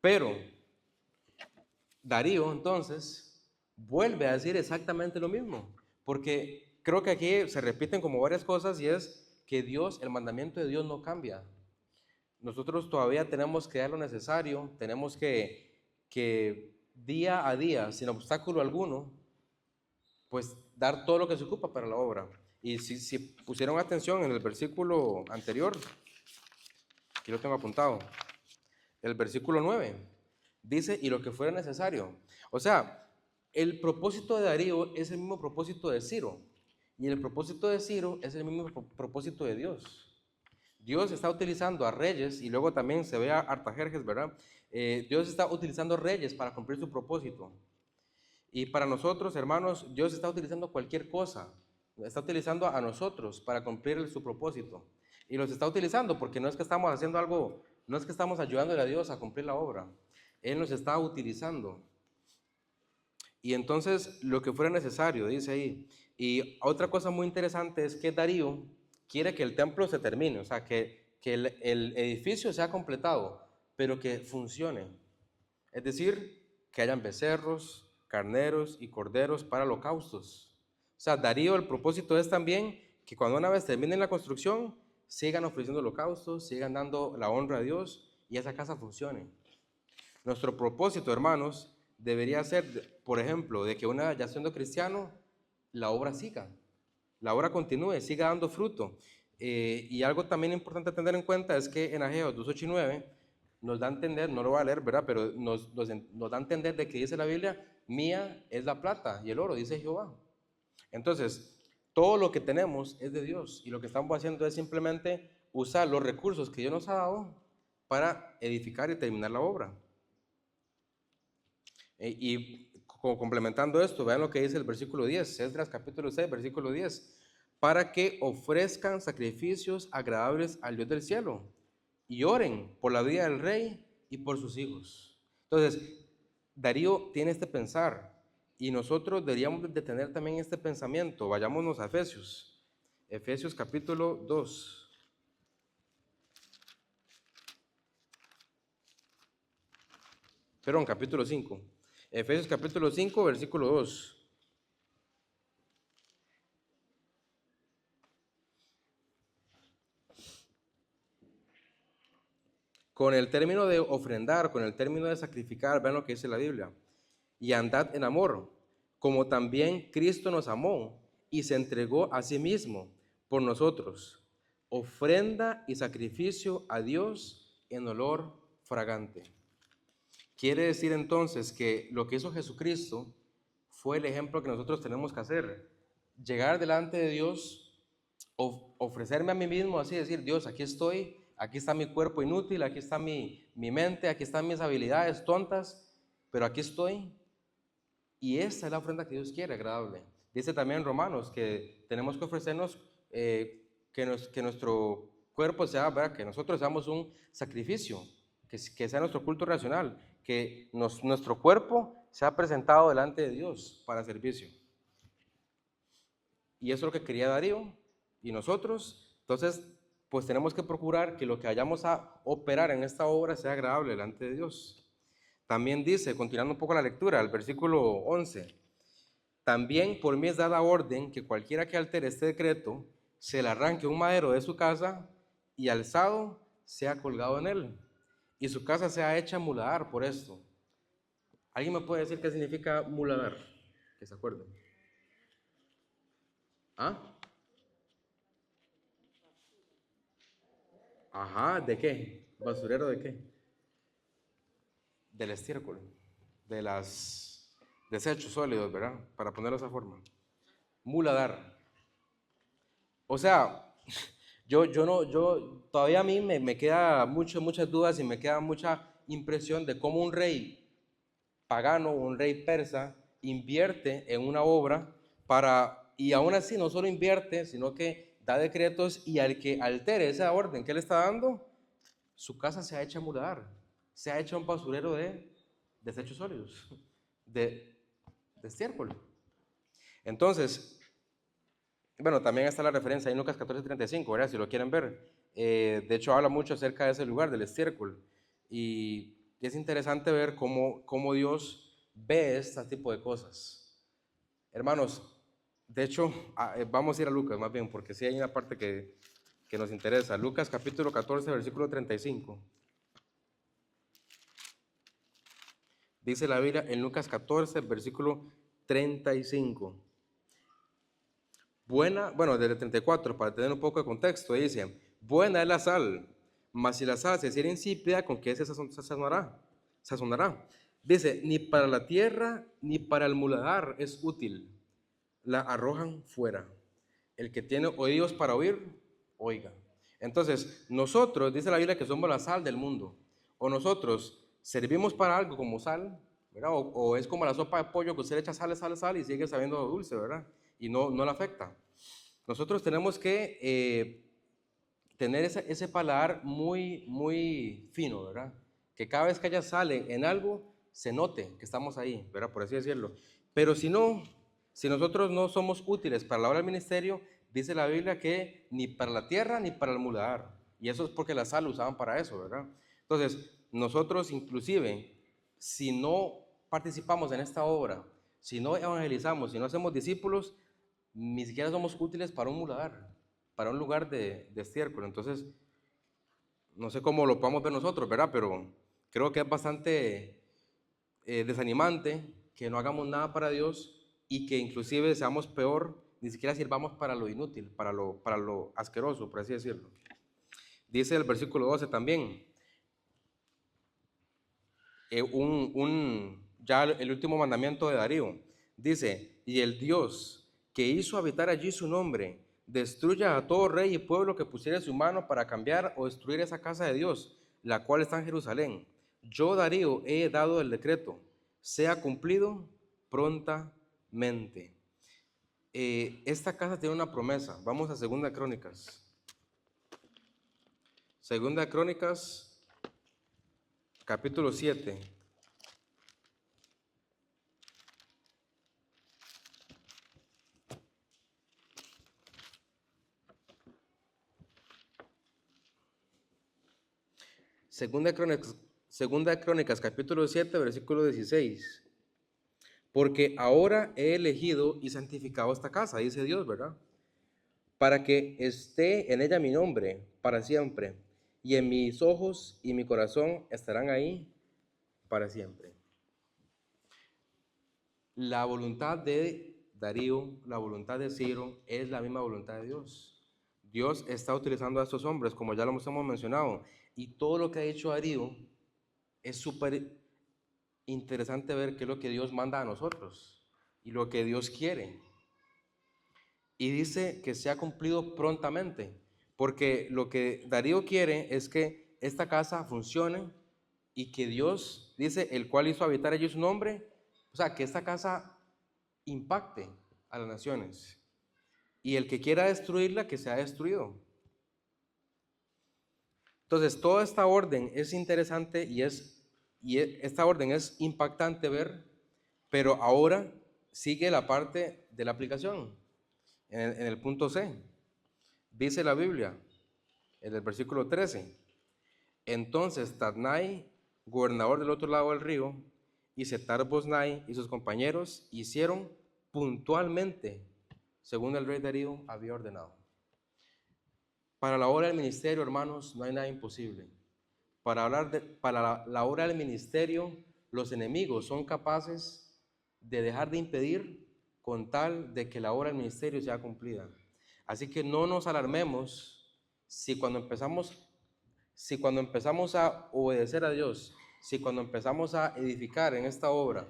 Pero Darío entonces vuelve a decir exactamente lo mismo, porque creo que aquí se repiten como varias cosas y es que el mandamiento de Dios no cambia. Nosotros todavía tenemos que dar lo necesario, tenemos que día a día, sin obstáculo alguno, pues dar todo lo que se ocupa para la obra. Y si pusieron atención en el versículo anterior, aquí lo tengo apuntado, el versículo 9, dice, y lo que fuera necesario. O sea, el propósito de Darío es el mismo propósito de Ciro, y el propósito de Ciro es el mismo propósito de Dios. Dios está utilizando a reyes, y luego también se ve a Artajerjes, ¿verdad? Dios está utilizando reyes para cumplir su propósito. Y para nosotros, hermanos, Dios está utilizando cualquier cosa. Está utilizando a nosotros para cumplir su propósito. Y los está utilizando porque no es que estamos haciendo algo, no es que estamos ayudándole a Dios a cumplir la obra. Él nos está utilizando. Y entonces lo que fuera necesario, dice ahí. Y otra cosa muy interesante es que Darío quiere que el templo se termine, o sea, que el edificio sea completado, pero que funcione. Es decir, que hayan becerros, carneros y corderos para holocaustos. O sea, Darío, el propósito es también que cuando una vez terminen la construcción, sigan ofreciendo holocaustos, sigan dando la honra a Dios y esa casa funcione. Nuestro propósito, hermanos, debería ser, por ejemplo, de que una, ya siendo cristiano, la obra siga, la obra continúe, siga dando fruto. Y algo también importante a tener en cuenta es que en Ageo 2:8 y 9 nos da a entender, no lo voy a leer, ¿verdad? Pero nos da a entender de que dice la Biblia, mía es la plata y el oro, dice Jehová. Entonces, todo lo que tenemos es de Dios y lo que estamos haciendo es simplemente usar los recursos que Dios nos ha dado para edificar y terminar la obra. Y complementando esto, vean lo que dice el versículo 10, Esdras capítulo 6, versículo 10, para que ofrezcan sacrificios agradables al Dios del cielo y oren por la vida del rey y por sus hijos. Entonces, Darío tiene este pensar y nosotros deberíamos de tener también este pensamiento. Vayámonos a Efesios, Efesios capítulo 2. Perdón, capítulo 5. Efesios capítulo 5, versículo 2. Con el término de ofrendar, con el término de sacrificar, vean lo que dice la Biblia. Y andad en amor, como también Cristo nos amó y se entregó a sí mismo por nosotros. Ofrenda y sacrificio a Dios en olor fragante. Quiere decir entonces que lo que hizo Jesucristo fue el ejemplo que nosotros tenemos que hacer. Llegar delante de Dios, ofrecerme a mí mismo, así decir, Dios, aquí estoy, aquí está mi cuerpo inútil, aquí está mi mente, aquí están mis habilidades tontas, pero aquí estoy. Y esta es la ofrenda que Dios quiere, agradable. Dice también en Romanos que tenemos que ofrecernos, que nuestro cuerpo sea, ¿verdad? Que nosotros seamos un sacrificio, que sea nuestro culto racional, que nuestro cuerpo sea presentado delante de Dios para servicio. Y eso es lo que quería Darío y nosotros. Entonces, pues tenemos que procurar que lo que vayamos a operar en esta obra sea agradable delante de Dios. También dice, continuando un poco la lectura, el versículo 11, también por mí es dada orden que cualquiera que altere este decreto, se le arranque un madero de su casa y alzado sea colgado en él, y su casa sea hecha muladar por esto. ¿Alguien me puede decir qué significa muladar? Que se acuerden. ¿Ah? Ajá, ¿de qué? ¿Basurero de qué? Del estiércol, de los desechos sólidos, ¿verdad? Para ponerlo de esa forma. Muladar. O sea, yo todavía a mí me queda muchas dudas y me queda mucha impresión de cómo un rey pagano, un rey persa, invierte en una obra y aún así no solo invierte, sino que da decretos y al que altere esa orden que él está dando, su casa se ha hecho muladar, se ha hecho un basurero de desechos sólidos, de estiércol. Entonces, bueno, también está la referencia en Lucas 14:35, ¿verdad? Si lo quieren ver. De hecho, habla mucho acerca de ese lugar, del estiércol. Y es interesante ver cómo Dios ve este tipo de cosas. Hermanos, de hecho, vamos a ir a Lucas más bien, porque sí hay una parte que nos interesa. Lucas capítulo 14, versículo 35. Dice la Biblia en Lucas 14, versículo 35. Bueno, desde 34, para tener un poco de contexto, dice, buena es la sal, mas si la sal se hiciera insípida, ¿con qué se sazonará? Dice, ni para la tierra ni para el muladar es útil, la arrojan fuera. El que tiene oídos para oír, oiga. Entonces, nosotros, dice la Biblia, que somos la sal del mundo, o nosotros servimos para algo como sal, ¿verdad? O es como la sopa de pollo que usted le echa sal y sigue sabiendo dulce, ¿verdad? Y no le afecta. Nosotros tenemos que tener ese paladar muy, muy fino, ¿verdad? Que cada vez que ella sale en algo, se note que estamos ahí, ¿verdad? Por así decirlo. Pero si no, si nosotros no somos útiles para la obra del ministerio, dice la Biblia que ni para la tierra ni para el muladar. Y eso es porque la sal lo usaban para eso, ¿verdad? Entonces, nosotros inclusive, si no participamos en esta obra, si no evangelizamos, si no hacemos discípulos, ni siquiera somos útiles para un muladar, para un lugar de estiércol. Entonces, no sé cómo lo podamos ver nosotros, ¿verdad? Pero creo que es bastante desanimante que no hagamos nada para Dios y que inclusive seamos peor, ni siquiera sirvamos para lo inútil, para lo asqueroso, por así decirlo. Dice el versículo 12 también, ya el último mandamiento de Darío, dice, y el Dios que hizo habitar allí su nombre, destruya a todo rey y pueblo que pusiera su mano para cambiar o destruir esa casa de Dios, la cual está en Jerusalén. Yo, Darío, he dado el decreto, sea cumplido prontamente. Esta casa tiene una promesa. Vamos a Segunda Crónicas. Segunda Crónicas, capítulo 7. Segunda Crónicas, capítulo 7, versículo 16. Porque ahora he elegido y santificado esta casa, dice Dios, ¿verdad? Para que esté en ella mi nombre para siempre, y en mis ojos y mi corazón estarán ahí para siempre. La voluntad de Darío, la voluntad de Ciro, es la misma voluntad de Dios. Dios está utilizando a estos hombres, como ya lo hemos mencionado, y todo lo que ha hecho Darío es súper interesante ver qué es lo que Dios manda a nosotros y lo que Dios quiere. Y dice que sea cumplido prontamente, porque lo que Darío quiere es que esta casa funcione y que Dios, dice, el cual hizo habitar allí su nombre, o sea, que esta casa impacte a las naciones. Y el que quiera destruirla, que sea destruido. Entonces, toda esta orden es interesante y esta orden es impactante ver, pero ahora sigue la parte de la aplicación. En el punto C, dice la Biblia, en el versículo 13, entonces Tadnai, gobernador del otro lado del río, y Setar-Bosnai y sus compañeros hicieron puntualmente, según el rey Darío había ordenado. Para la obra del ministerio, hermanos, no hay nada imposible. Para la obra del ministerio, los enemigos son capaces de dejar de impedir con tal de que la obra del ministerio sea cumplida. Así que no nos alarmemos si cuando empezamos a obedecer a Dios, si cuando empezamos a edificar en esta obra,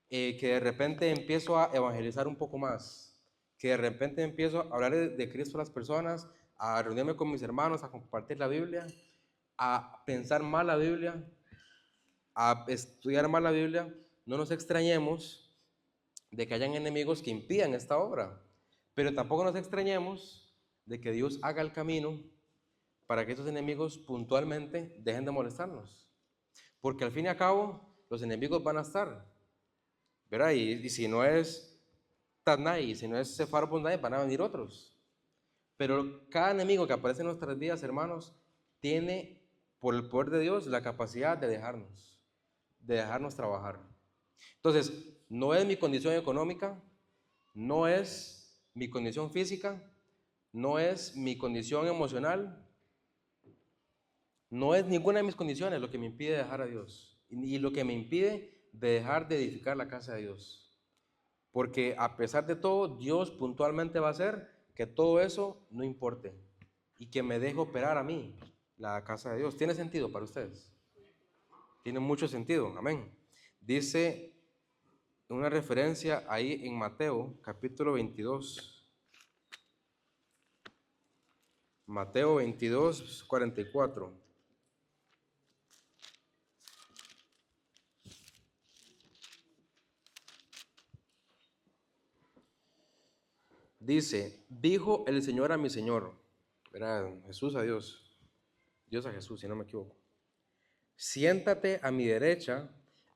que de repente empiezo a evangelizar un poco más, que de repente empiezo a hablar de Cristo a las personas, a reunirme con mis hermanos, a compartir la Biblia, a pensar mal la Biblia, a estudiar mal la Biblia, no nos extrañemos de que hayan enemigos que impidan esta obra, pero tampoco nos extrañemos de que Dios haga el camino para que esos enemigos puntualmente dejen de molestarnos, porque al fin y al cabo los enemigos van a estar, ¿verdad? Y si no es Tadnai, si no es Sefar-Bosnai, van a venir otros. Pero cada enemigo que aparece en nuestras vidas, hermanos, tiene, por el poder de Dios, la capacidad de dejarnos trabajar. Entonces, no es mi condición económica, no es mi condición física, no es mi condición emocional, no es ninguna de mis condiciones lo que me impide dejar a Dios y lo que me impide de dejar de edificar la casa de Dios. Porque a pesar de todo, Dios puntualmente va a hacer que todo eso no importe y que me deje operar a mí la casa de Dios. ¿Tiene sentido para ustedes? Tiene mucho sentido, amén. Dice una referencia ahí en Mateo capítulo 22. Mateo 22, 44. Dice, dijo el Señor a mi Señor, Era Jesús a Dios, Dios a Jesús, si no me equivoco. Siéntate a mi derecha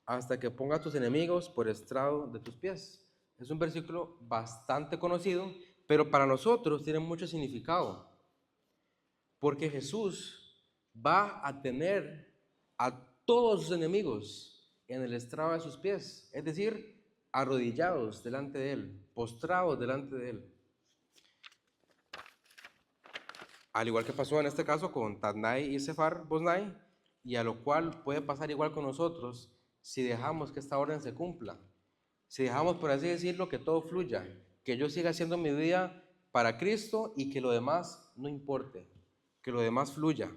hasta que ponga a tus enemigos por estrado de tus pies. Es un versículo bastante conocido, pero para nosotros tiene mucho significado, porque Jesús va a tener a todos sus enemigos en el estrado de sus pies, es decir, arrodillados delante de Él, postrados delante de Él. Al igual que pasó en este caso con Tadnai y Sefar Bosnai, y a lo cual puede pasar igual con nosotros si dejamos que esta orden se cumpla. Si dejamos, por así decirlo, que todo fluya, que yo siga haciendo mi vida para Cristo y que lo demás no importe, que lo demás fluya.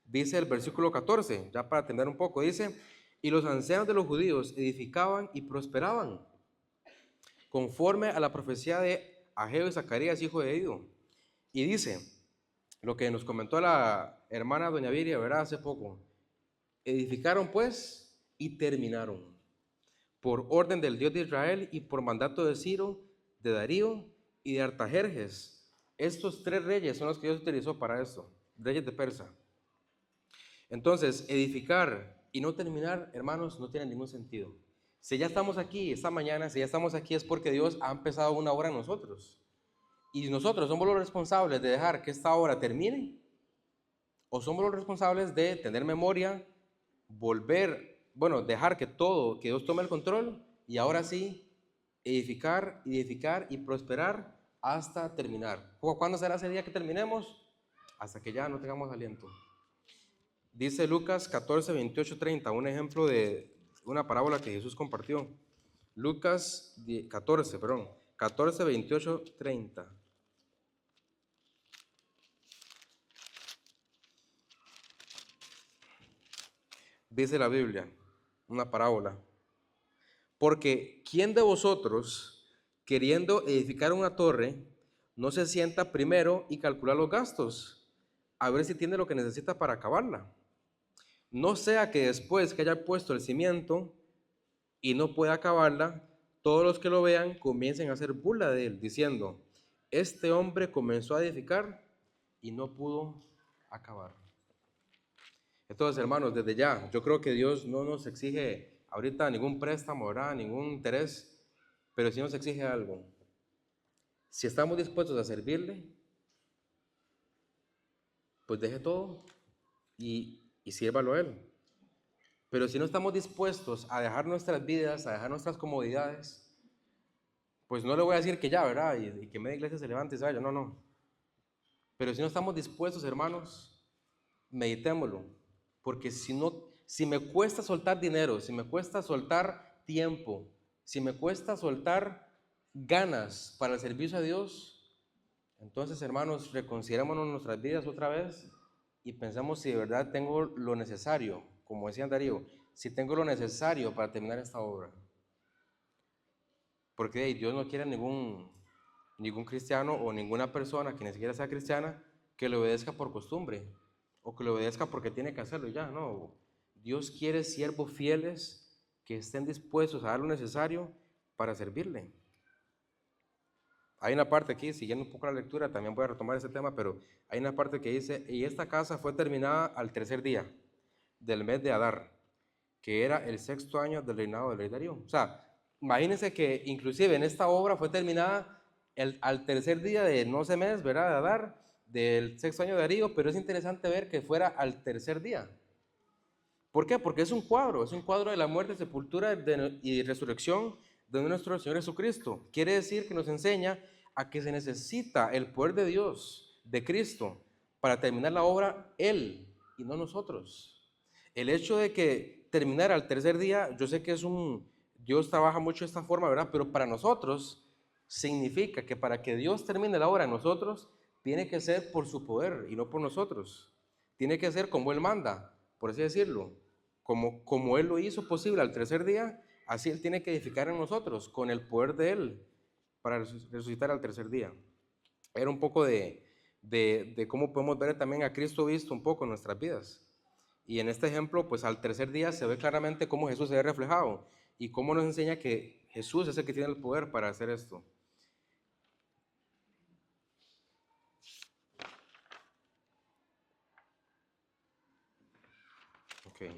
Dice el versículo 14, ya para atender un poco, dice, y los ancianos de los judíos edificaban y prosperaban, conforme a la profecía de Ageo y Zacarías, hijo de Ido. Y dice, lo que nos comentó la hermana doña Viria, ¿verdad? Hace poco, edificaron pues y terminaron, por orden del Dios de Israel y por mandato de Ciro, de Darío y de Artajerjes. Estos 3 reyes son los que Dios utilizó para esto, reyes de Persa. Entonces, edificar y no terminar, hermanos, no tiene ningún sentido. Si ya estamos aquí esta mañana, si ya estamos aquí es porque Dios ha empezado una obra en nosotros. Y nosotros somos los responsables de dejar que esta obra termine, o somos los responsables de tener memoria, dejar que Dios tome el control y ahora sí, edificar y prosperar hasta terminar. ¿Cuándo será ese día que terminemos? Hasta que ya no tengamos aliento. Dice Lucas 14, 28, 30, un ejemplo de una parábola que Jesús compartió. Lucas 14, 28, 30. Dice la Biblia, una parábola. Porque ¿quién de vosotros, queriendo edificar una torre, no se sienta primero y calcula los gastos, a ver si tiene lo que necesita para acabarla? No sea que después que haya puesto el cimiento y no pueda acabarla, todos los que lo vean comiencen a hacer burla de él, diciendo, este hombre comenzó a edificar y no pudo acabar. Entonces, hermanos, desde ya, yo creo que Dios no nos exige ahorita ningún préstamo, ¿verdad? Ningún interés, pero sí nos exige algo. Si estamos dispuestos a servirle, pues deje todo y sírvalo a Él. Pero si no estamos dispuestos a dejar nuestras vidas, a dejar nuestras comodidades, pues no le voy a decir que ya, ¿verdad? Y que media iglesia se levante y se vaya, no. Pero si no estamos dispuestos, hermanos, meditémoslo. Porque si me cuesta soltar dinero, si me cuesta soltar tiempo, si me cuesta soltar ganas para el servicio a Dios, entonces, hermanos, reconsiderémonos nuestras vidas otra vez y pensemos si de verdad tengo lo necesario, como decía Darío, si tengo lo necesario para terminar esta obra. Porque Dios no quiere ningún cristiano o ninguna persona que ni siquiera sea cristiana que le obedezca por costumbre o que le obedezca porque tiene que hacerlo y ya, no. Dios quiere siervos fieles que estén dispuestos a dar lo necesario para servirle. Hay una parte aquí, siguiendo un poco la lectura, también voy a retomar ese tema, pero hay una parte que dice, y esta casa fue terminada al 3er día del mes de Adar, que era el 6º año del reinado del rey Darío. O sea, imagínense que inclusive en esta obra fue terminada al 3er día de no sé mes, ¿verdad? De Adar, del 6º año de Darío, pero es interesante ver que fuera al 3er día. ¿Por qué? Porque es un cuadro de la muerte, sepultura y resurrección de nuestro Señor Jesucristo. Quiere decir que nos enseña a que se necesita el poder de Dios, de Cristo, para terminar la obra Él y no nosotros. El hecho de que terminara al 3er día, yo sé que Dios trabaja mucho de esta forma, ¿verdad? Pero para nosotros significa que para que Dios termine la obra en nosotros, tiene que ser por su poder y no por nosotros. Tiene que ser como Él manda, por así decirlo. Como Él lo hizo posible al 3er día, así Él tiene que edificar en nosotros con el poder de Él para resucitar al 3er día. Era un poco de cómo podemos ver también a Cristo visto un poco en nuestras vidas. Y en este ejemplo, pues al 3er día se ve claramente cómo Jesús se ve reflejado y cómo nos enseña que Jesús es el que tiene el poder para hacer esto. Ok.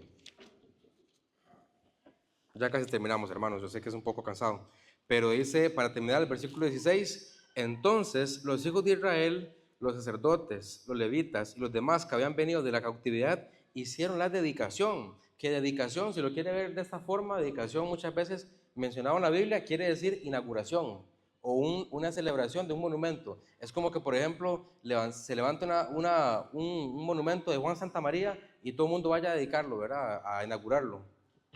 Ya casi terminamos, hermanos. Yo sé que es un poco cansado. Pero dice, para terminar el versículo 16, entonces los hijos de Israel, los sacerdotes, los levitas y los demás que habían venido de la cautividad, hicieron la dedicación. Que dedicación, si lo quiere ver de esta forma, dedicación muchas veces mencionado en la Biblia quiere decir inauguración o una celebración de un monumento. Es como que, por ejemplo, se levanta un monumento de Juan Santa María y todo el mundo vaya a dedicarlo, ¿verdad? A inaugurarlo.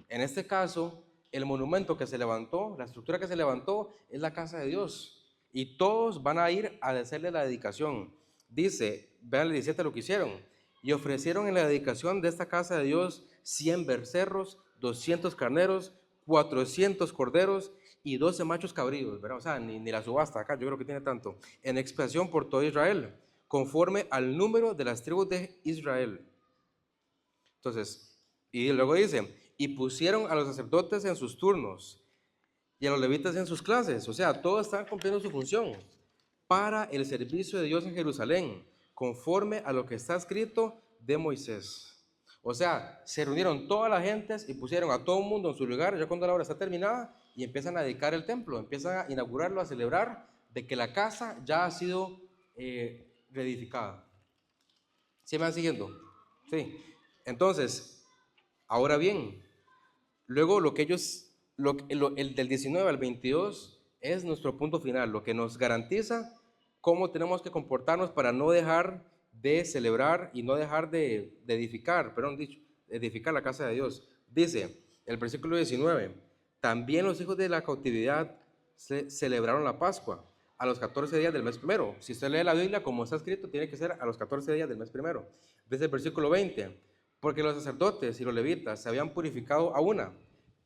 En este caso, el monumento que se levantó, la estructura que se levantó, es la casa de Dios. Y todos van a ir a hacerle la dedicación. Dice, vean el 17 lo que hicieron. Y ofrecieron en la dedicación de esta casa de Dios 100 becerros, 200 carneros, 400 corderos y 12 machos cabríos, ¿verdad? O sea, ni la subasta acá, yo creo que tiene tanto. En expiación por todo Israel, conforme al número de las tribus de Israel. Entonces, y luego dice, y pusieron a los sacerdotes en sus turnos y a los levitas en sus clases. O sea, todos están cumpliendo su función para el servicio de Dios en Jerusalén, conforme a lo que está escrito de Moisés. O sea, se reunieron todas las gentes y pusieron a todo el mundo en su lugar, ya cuando la obra está terminada, y empiezan a dedicar el templo, empiezan a inaugurarlo, a celebrar de que la casa ya ha sido reedificada. ¿Sí me van siguiendo? Sí. Entonces, ahora bien, luego lo que ellos, el del 19 al 22 es nuestro punto final, lo que nos garantiza cómo tenemos que comportarnos para no dejar de celebrar y no dejar de edificar, edificar la casa de Dios. Dice el versículo 19, también los hijos de la cautividad celebraron la Pascua a los 14 días del mes primero. Si usted lee la Biblia, como está escrito, tiene que ser a los 14 días del mes primero. Dice el versículo 20, porque los sacerdotes y los levitas se habían purificado a una.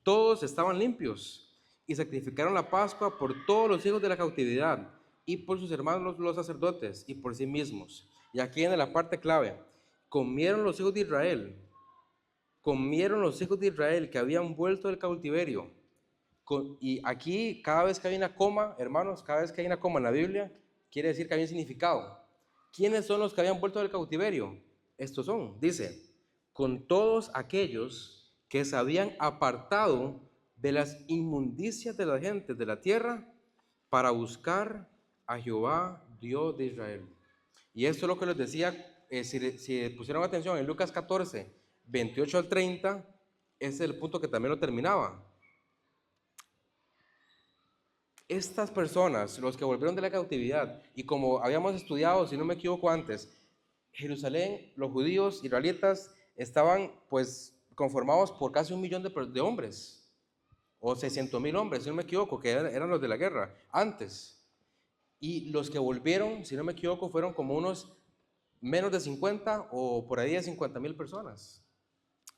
Todos estaban limpios y sacrificaron la Pascua por todos los hijos de la cautividad y por sus hermanos los sacerdotes y por sí mismos. Y aquí viene la parte clave. Comieron los hijos de Israel que habían vuelto del cautiverio. Y aquí, cada vez que hay una coma, hermanos, cada vez que hay una coma en la Biblia, quiere decir que hay un significado. ¿Quiénes son los que habían vuelto del cautiverio? Estos son, dice, con todos aquellos que se habían apartado de las inmundicias de la gente de la tierra para buscar a Jehová, Dios de Israel. Y esto es lo que les decía, si pusieron atención en Lucas 14, 28 al 30, ese es el punto que también lo terminaba. Estas personas, los que volvieron de la cautividad, y como habíamos estudiado, si no me equivoco antes, Jerusalén, los judíos israelitas estaban pues conformados por casi 1 millón de hombres, o 600,000 hombres, si no me equivoco, que eran los de la guerra antes. Y los que volvieron, si no me equivoco, fueron como unos menos de 50 o por ahí de 50,000 personas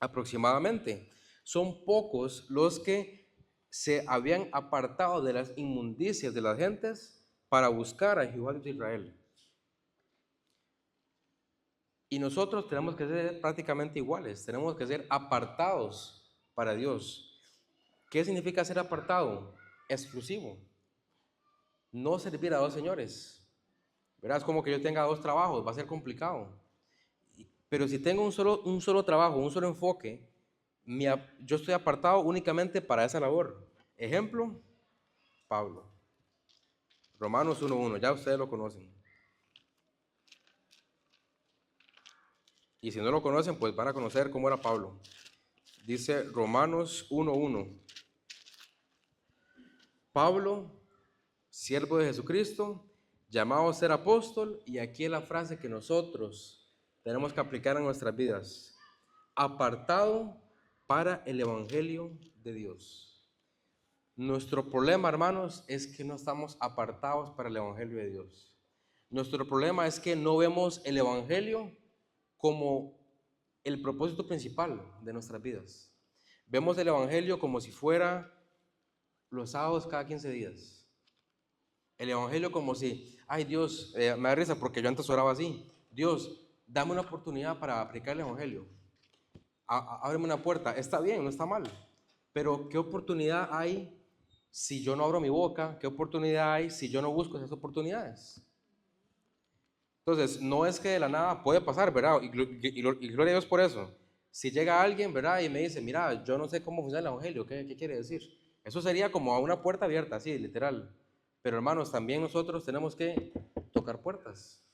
aproximadamente. Son pocos los que se habían apartado de las inmundicias de las gentes para buscar a Jehová de Israel. Y nosotros tenemos que ser prácticamente iguales, tenemos que ser apartados para Dios. ¿Qué significa ser apartado? Exclusivo. No servir a dos señores. Verás, como que yo tenga dos trabajos, va a ser complicado. Pero si tengo un solo trabajo, un solo enfoque, yo estoy apartado únicamente para esa labor. Ejemplo, Pablo. Romanos 1:1, ya ustedes lo conocen. Y si no lo conocen, pues van a conocer cómo era Pablo. Dice Romanos 1:1. Pablo, siervo de Jesucristo, llamado a ser apóstol, y aquí es la frase que nosotros tenemos que aplicar en nuestras vidas. Apartado para el evangelio de Dios. Nuestro problema, hermanos, es que no estamos apartados para el evangelio de Dios. Nuestro problema es que no vemos el evangelio como el propósito principal de nuestras vidas. Vemos el evangelio como si fuera los sábados cada 15 días. El evangelio como si, ay Dios, me da risa porque yo antes oraba así. Dios, dame una oportunidad para aplicar el evangelio. Ábreme una puerta. Está bien, no está mal. Pero ¿qué oportunidad hay si yo no abro mi boca? ¿Qué oportunidad hay si yo no busco esas oportunidades? Entonces, no es que de la nada puede pasar, ¿verdad? Y gloria a Dios por eso. Si llega alguien, ¿verdad? Y me dice, mira, yo no sé cómo funciona el evangelio, ¿qué quiere decir? Eso sería como a una puerta abierta, así, literal. Pero hermanos, también nosotros tenemos que tocar puertas.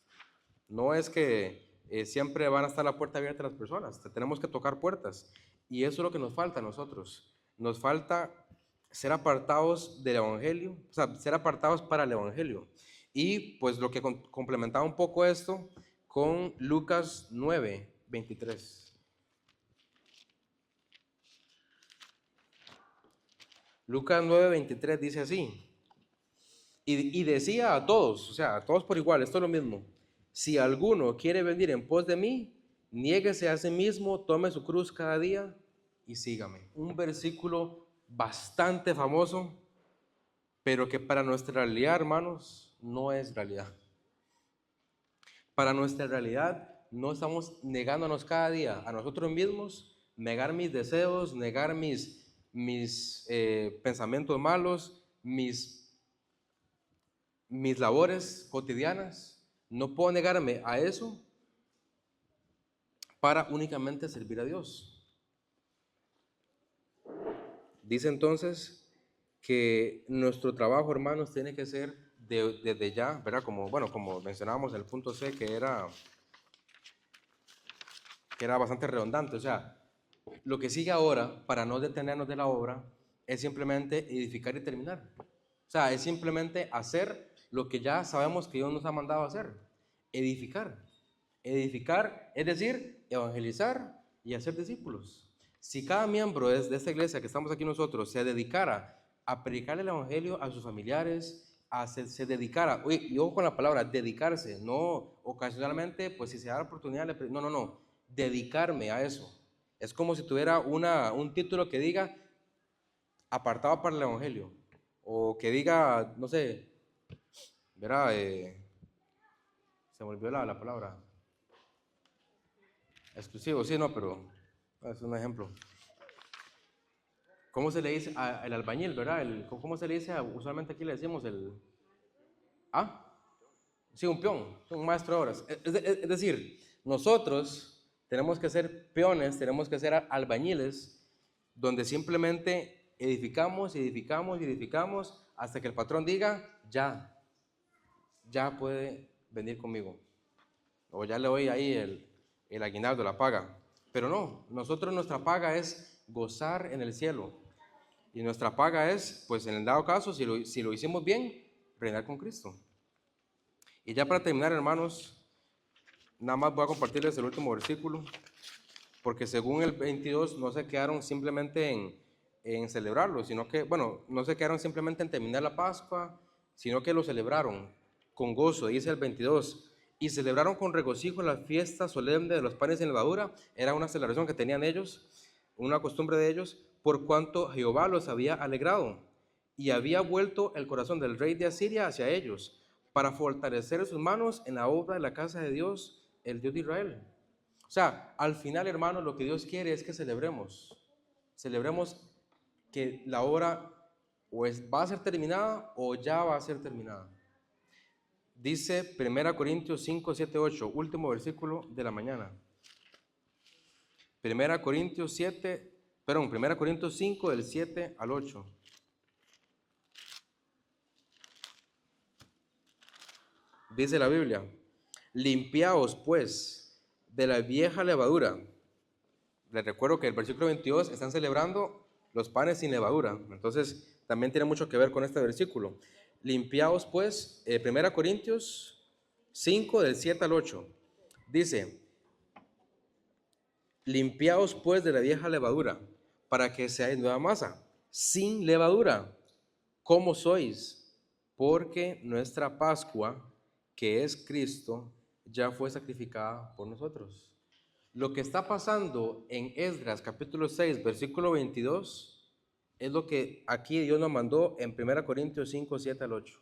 No es que siempre van a estar la puerta abierta a las personas, tenemos que tocar puertas. Y eso es lo que nos falta a nosotros. Nos falta ser apartados del evangelio, o sea, ser apartados para el evangelio. Y pues lo que complementaba un poco esto con Lucas 9:23. Lucas 9:23 dice así, y decía a todos, o sea, a todos por igual, esto es lo mismo: si alguno quiere venir en pos de mí, niéguese a sí mismo, tome su cruz cada día y sígame. Un versículo bastante famoso, pero que para nuestra realidad, hermanos, no es realidad. Para nuestra realidad no estamos negándonos cada día a nosotros mismos, negar mis deseos, negar mis pensamientos malos, mis labores cotidianas. No puedo negarme a eso para únicamente servir a Dios. Dice entonces que nuestro trabajo, hermanos, tiene que ser desde ya, ¿verdad? Como mencionábamos en el punto C, que era bastante redundante. O sea, lo que sigue ahora, para no detenernos de la obra, es simplemente edificar y terminar. O sea, es simplemente hacer lo que ya sabemos que Dios nos ha mandado a hacer: edificar. Edificar, es decir, evangelizar y hacer discípulos. Si cada miembro de esta iglesia que estamos aquí nosotros se dedicara a predicar el evangelio a sus familiares, se dedicara, y ojo con la palabra dedicarse, no ocasionalmente, pues si se da la oportunidad, no, dedicarme a eso. Es como si tuviera un título que diga apartado para el evangelio, o que diga, no sé, verá, se me olvidó la palabra. Exclusivo, sí, no, pero es un ejemplo. ¿Cómo se le dice al albañil, verdad? ¿Cómo se le dice? Usualmente aquí le decimos ¿ah? Sí, un peón, un maestro de obras. Es decir, nosotros tenemos que ser peones, tenemos que ser albañiles, donde simplemente edificamos, edificamos, edificamos, hasta que el patrón diga, ya puede venir conmigo. O ya le doy ahí el aguinaldo, la paga. Pero no, nosotros nuestra paga es gozar en el cielo. Y nuestra paga es, pues en el dado caso, si lo hicimos bien, reinar con Cristo. Y ya para terminar, hermanos, nada más voy a compartirles el último versículo, porque según el 22 no se quedaron simplemente en celebrarlo, sino que, no se quedaron simplemente en terminar la Pascua, sino que lo celebraron con gozo. Dice el 22, y celebraron con regocijo la fiesta solemne de los panes sin levadura. Era una celebración que tenían ellos, una costumbre de ellos, por cuanto Jehová los había alegrado y había vuelto el corazón del rey de Asiria hacia ellos, para fortalecer sus manos en la obra de la casa de Dios, el Dios de Israel. O sea, al final, hermanos, lo que Dios quiere es que celebremos que la obra va a ser terminada o ya va a ser terminada. Dice 1 Corintios 5, 7, 8, último versículo de la mañana. 1 Corintios 5, del 7 al 8. Dice la Biblia: limpiaos pues de la vieja levadura. Les recuerdo que el versículo 22 están celebrando los panes sin levadura, entonces también tiene mucho que ver con este versículo. Limpiaos pues, 1 Corintios 5 del 7 al 8, dice: limpiaos pues de la vieja levadura, para que seáis nueva masa, sin levadura, como sois, porque nuestra Pascua, que es Cristo, ya fue sacrificada por nosotros. Lo que está pasando en Esdras capítulo 6, versículo 22, es lo que aquí Dios nos mandó en 1 Corintios 5, 7 al 8.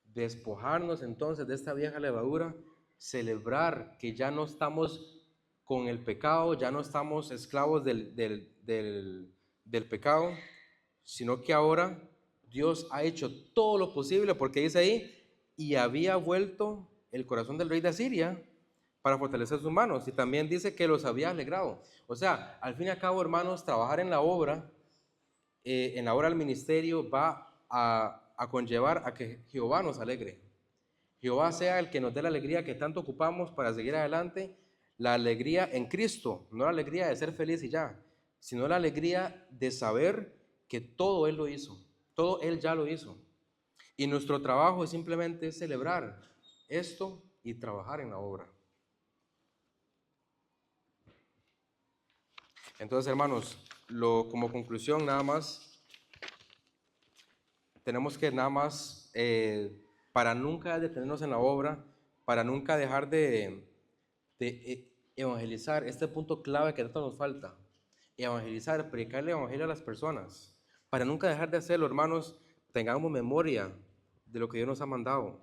Despojarnos entonces de esta vieja levadura, celebrar que ya no estamos con el pecado, ya no estamos esclavos del pecado, sino que ahora Dios ha hecho todo lo posible, porque dice ahí, y había vuelto el corazón del rey de Asiria para fortalecer sus manos. Y también dice que los había alegrado. O sea, al fin y al cabo, hermanos, trabajar en la obra del ministerio va a conllevar a que Jehová nos alegre. Jehová sea el que nos dé la alegría que tanto ocupamos para seguir adelante, la alegría en Cristo, no la alegría de ser feliz y ya, sino la alegría de saber que todo Él lo hizo, todo Él ya lo hizo. Y nuestro trabajo es simplemente celebrar esto y trabajar en la obra. Entonces, hermanos, como conclusión nada más, tenemos que nada más, para nunca detenernos en la obra, para nunca dejar de evangelizar, este punto clave que tanto nos falta, evangelizar, predicar el evangelio a las personas, para nunca dejar de hacerlo, hermanos, tengamos memoria de lo que Dios nos ha mandado,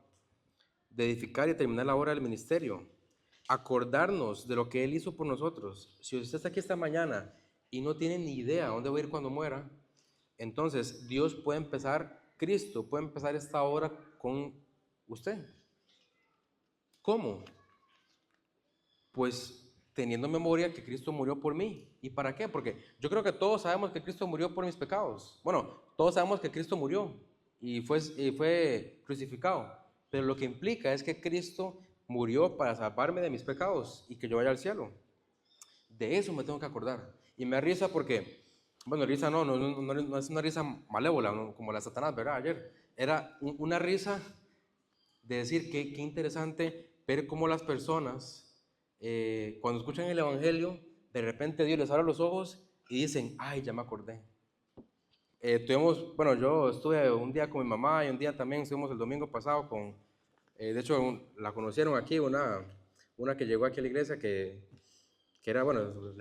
de edificar y terminar la obra del ministerio, acordarnos de lo que Él hizo por nosotros. Si usted está aquí esta mañana y no tiene ni idea a dónde va a ir cuando muera, entonces Dios puede empezar, Cristo puede empezar esta obra con usted. ¿Cómo? Pues teniendo en memoria que Cristo murió por mí. ¿Y para qué? Porque yo creo que todos sabemos que Cristo murió por mis pecados. Bueno, todos sabemos que Cristo murió y fue crucificado. Pero lo que implica es que Cristo murió para salvarme de mis pecados y que yo vaya al cielo. De eso me tengo que acordar. Y me da risa porque, bueno, risa no es una risa malévola, ¿no? Como la de Satanás, ¿verdad? Ayer. Era una risa de decir que qué interesante ver cómo las personas, cuando escuchan el Evangelio, de repente Dios les abre los ojos y dicen, ay, ya me acordé. Bueno, yo estuve un día con mi mamá y un día también estuvimos el domingo pasado con, de hecho, la conocieron aquí, una que llegó aquí a la iglesia que era, bueno,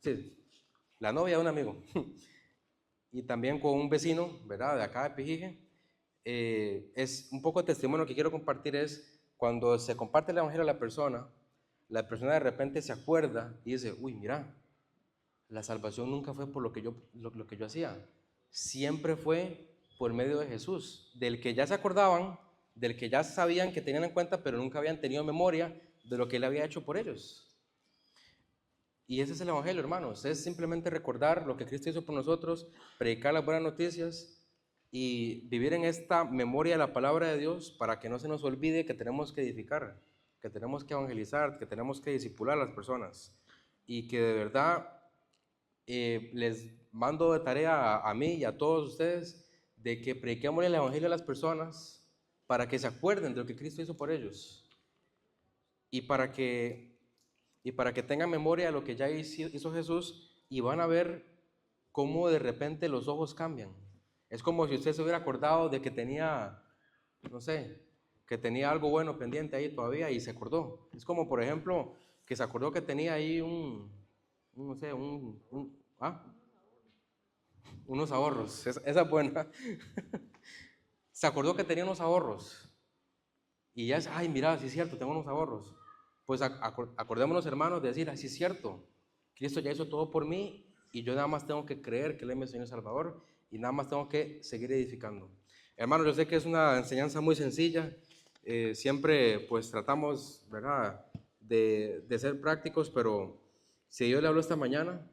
sí, la novia de un amigo. Y también con un vecino, ¿verdad? De acá de Pijije. Es un poco de testimonio que quiero compartir es cuando se comparte el evangelio a la persona de repente se acuerda y dice, uy, mira, la salvación nunca fue por lo que yo hacía, siempre fue por medio de Jesús, del que ya se acordaban, del que ya sabían que tenían en cuenta, pero nunca habían tenido memoria de lo que Él había hecho por ellos. Y ese es el evangelio, hermanos, es simplemente recordar lo que Cristo hizo por nosotros, predicar las buenas noticias y vivir en esta memoria de la palabra de Dios para que no se nos olvide que tenemos que edificar, que tenemos que evangelizar, que tenemos que discipular a las personas y que de verdad les mando de tarea a mí y a todos ustedes de que prediquemos el evangelio a las personas para que se acuerden de lo que Cristo hizo por ellos y para que tengan memoria de lo que ya hizo Jesús y van a ver cómo de repente los ojos cambian. Es como si usted se hubiera acordado de que tenía, no sé, que tenía algo bueno pendiente ahí todavía y se acordó. Es como, por ejemplo, que se acordó que tenía ahí no sé, unos ahorros. Esa es buena. Se acordó que tenía unos ahorros y ya es, ay, mira, sí es cierto, tengo unos ahorros. Pues acordémonos, hermanos, de decir, así es cierto, Cristo ya hizo todo por mí y yo nada más tengo que creer que Él es mi Señor y Salvador y nada más tengo que seguir edificando. Hermanos, yo sé que es una enseñanza muy sencilla, siempre pues tratamos, ¿verdad?, de ser prácticos, pero si Dios le habló esta mañana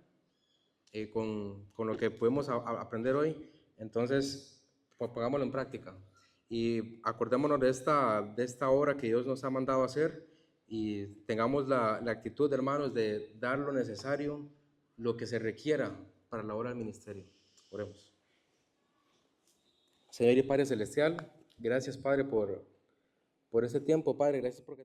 con lo que podemos aprender hoy, entonces pues, pongámoslo en práctica y acordémonos de esta obra que Dios nos ha mandado a hacer y tengamos la actitud, hermanos, de dar lo necesario, lo que se requiera para la obra del ministerio. Oremos. Señor y Padre Celestial, gracias, Padre, por este tiempo, Padre, gracias porque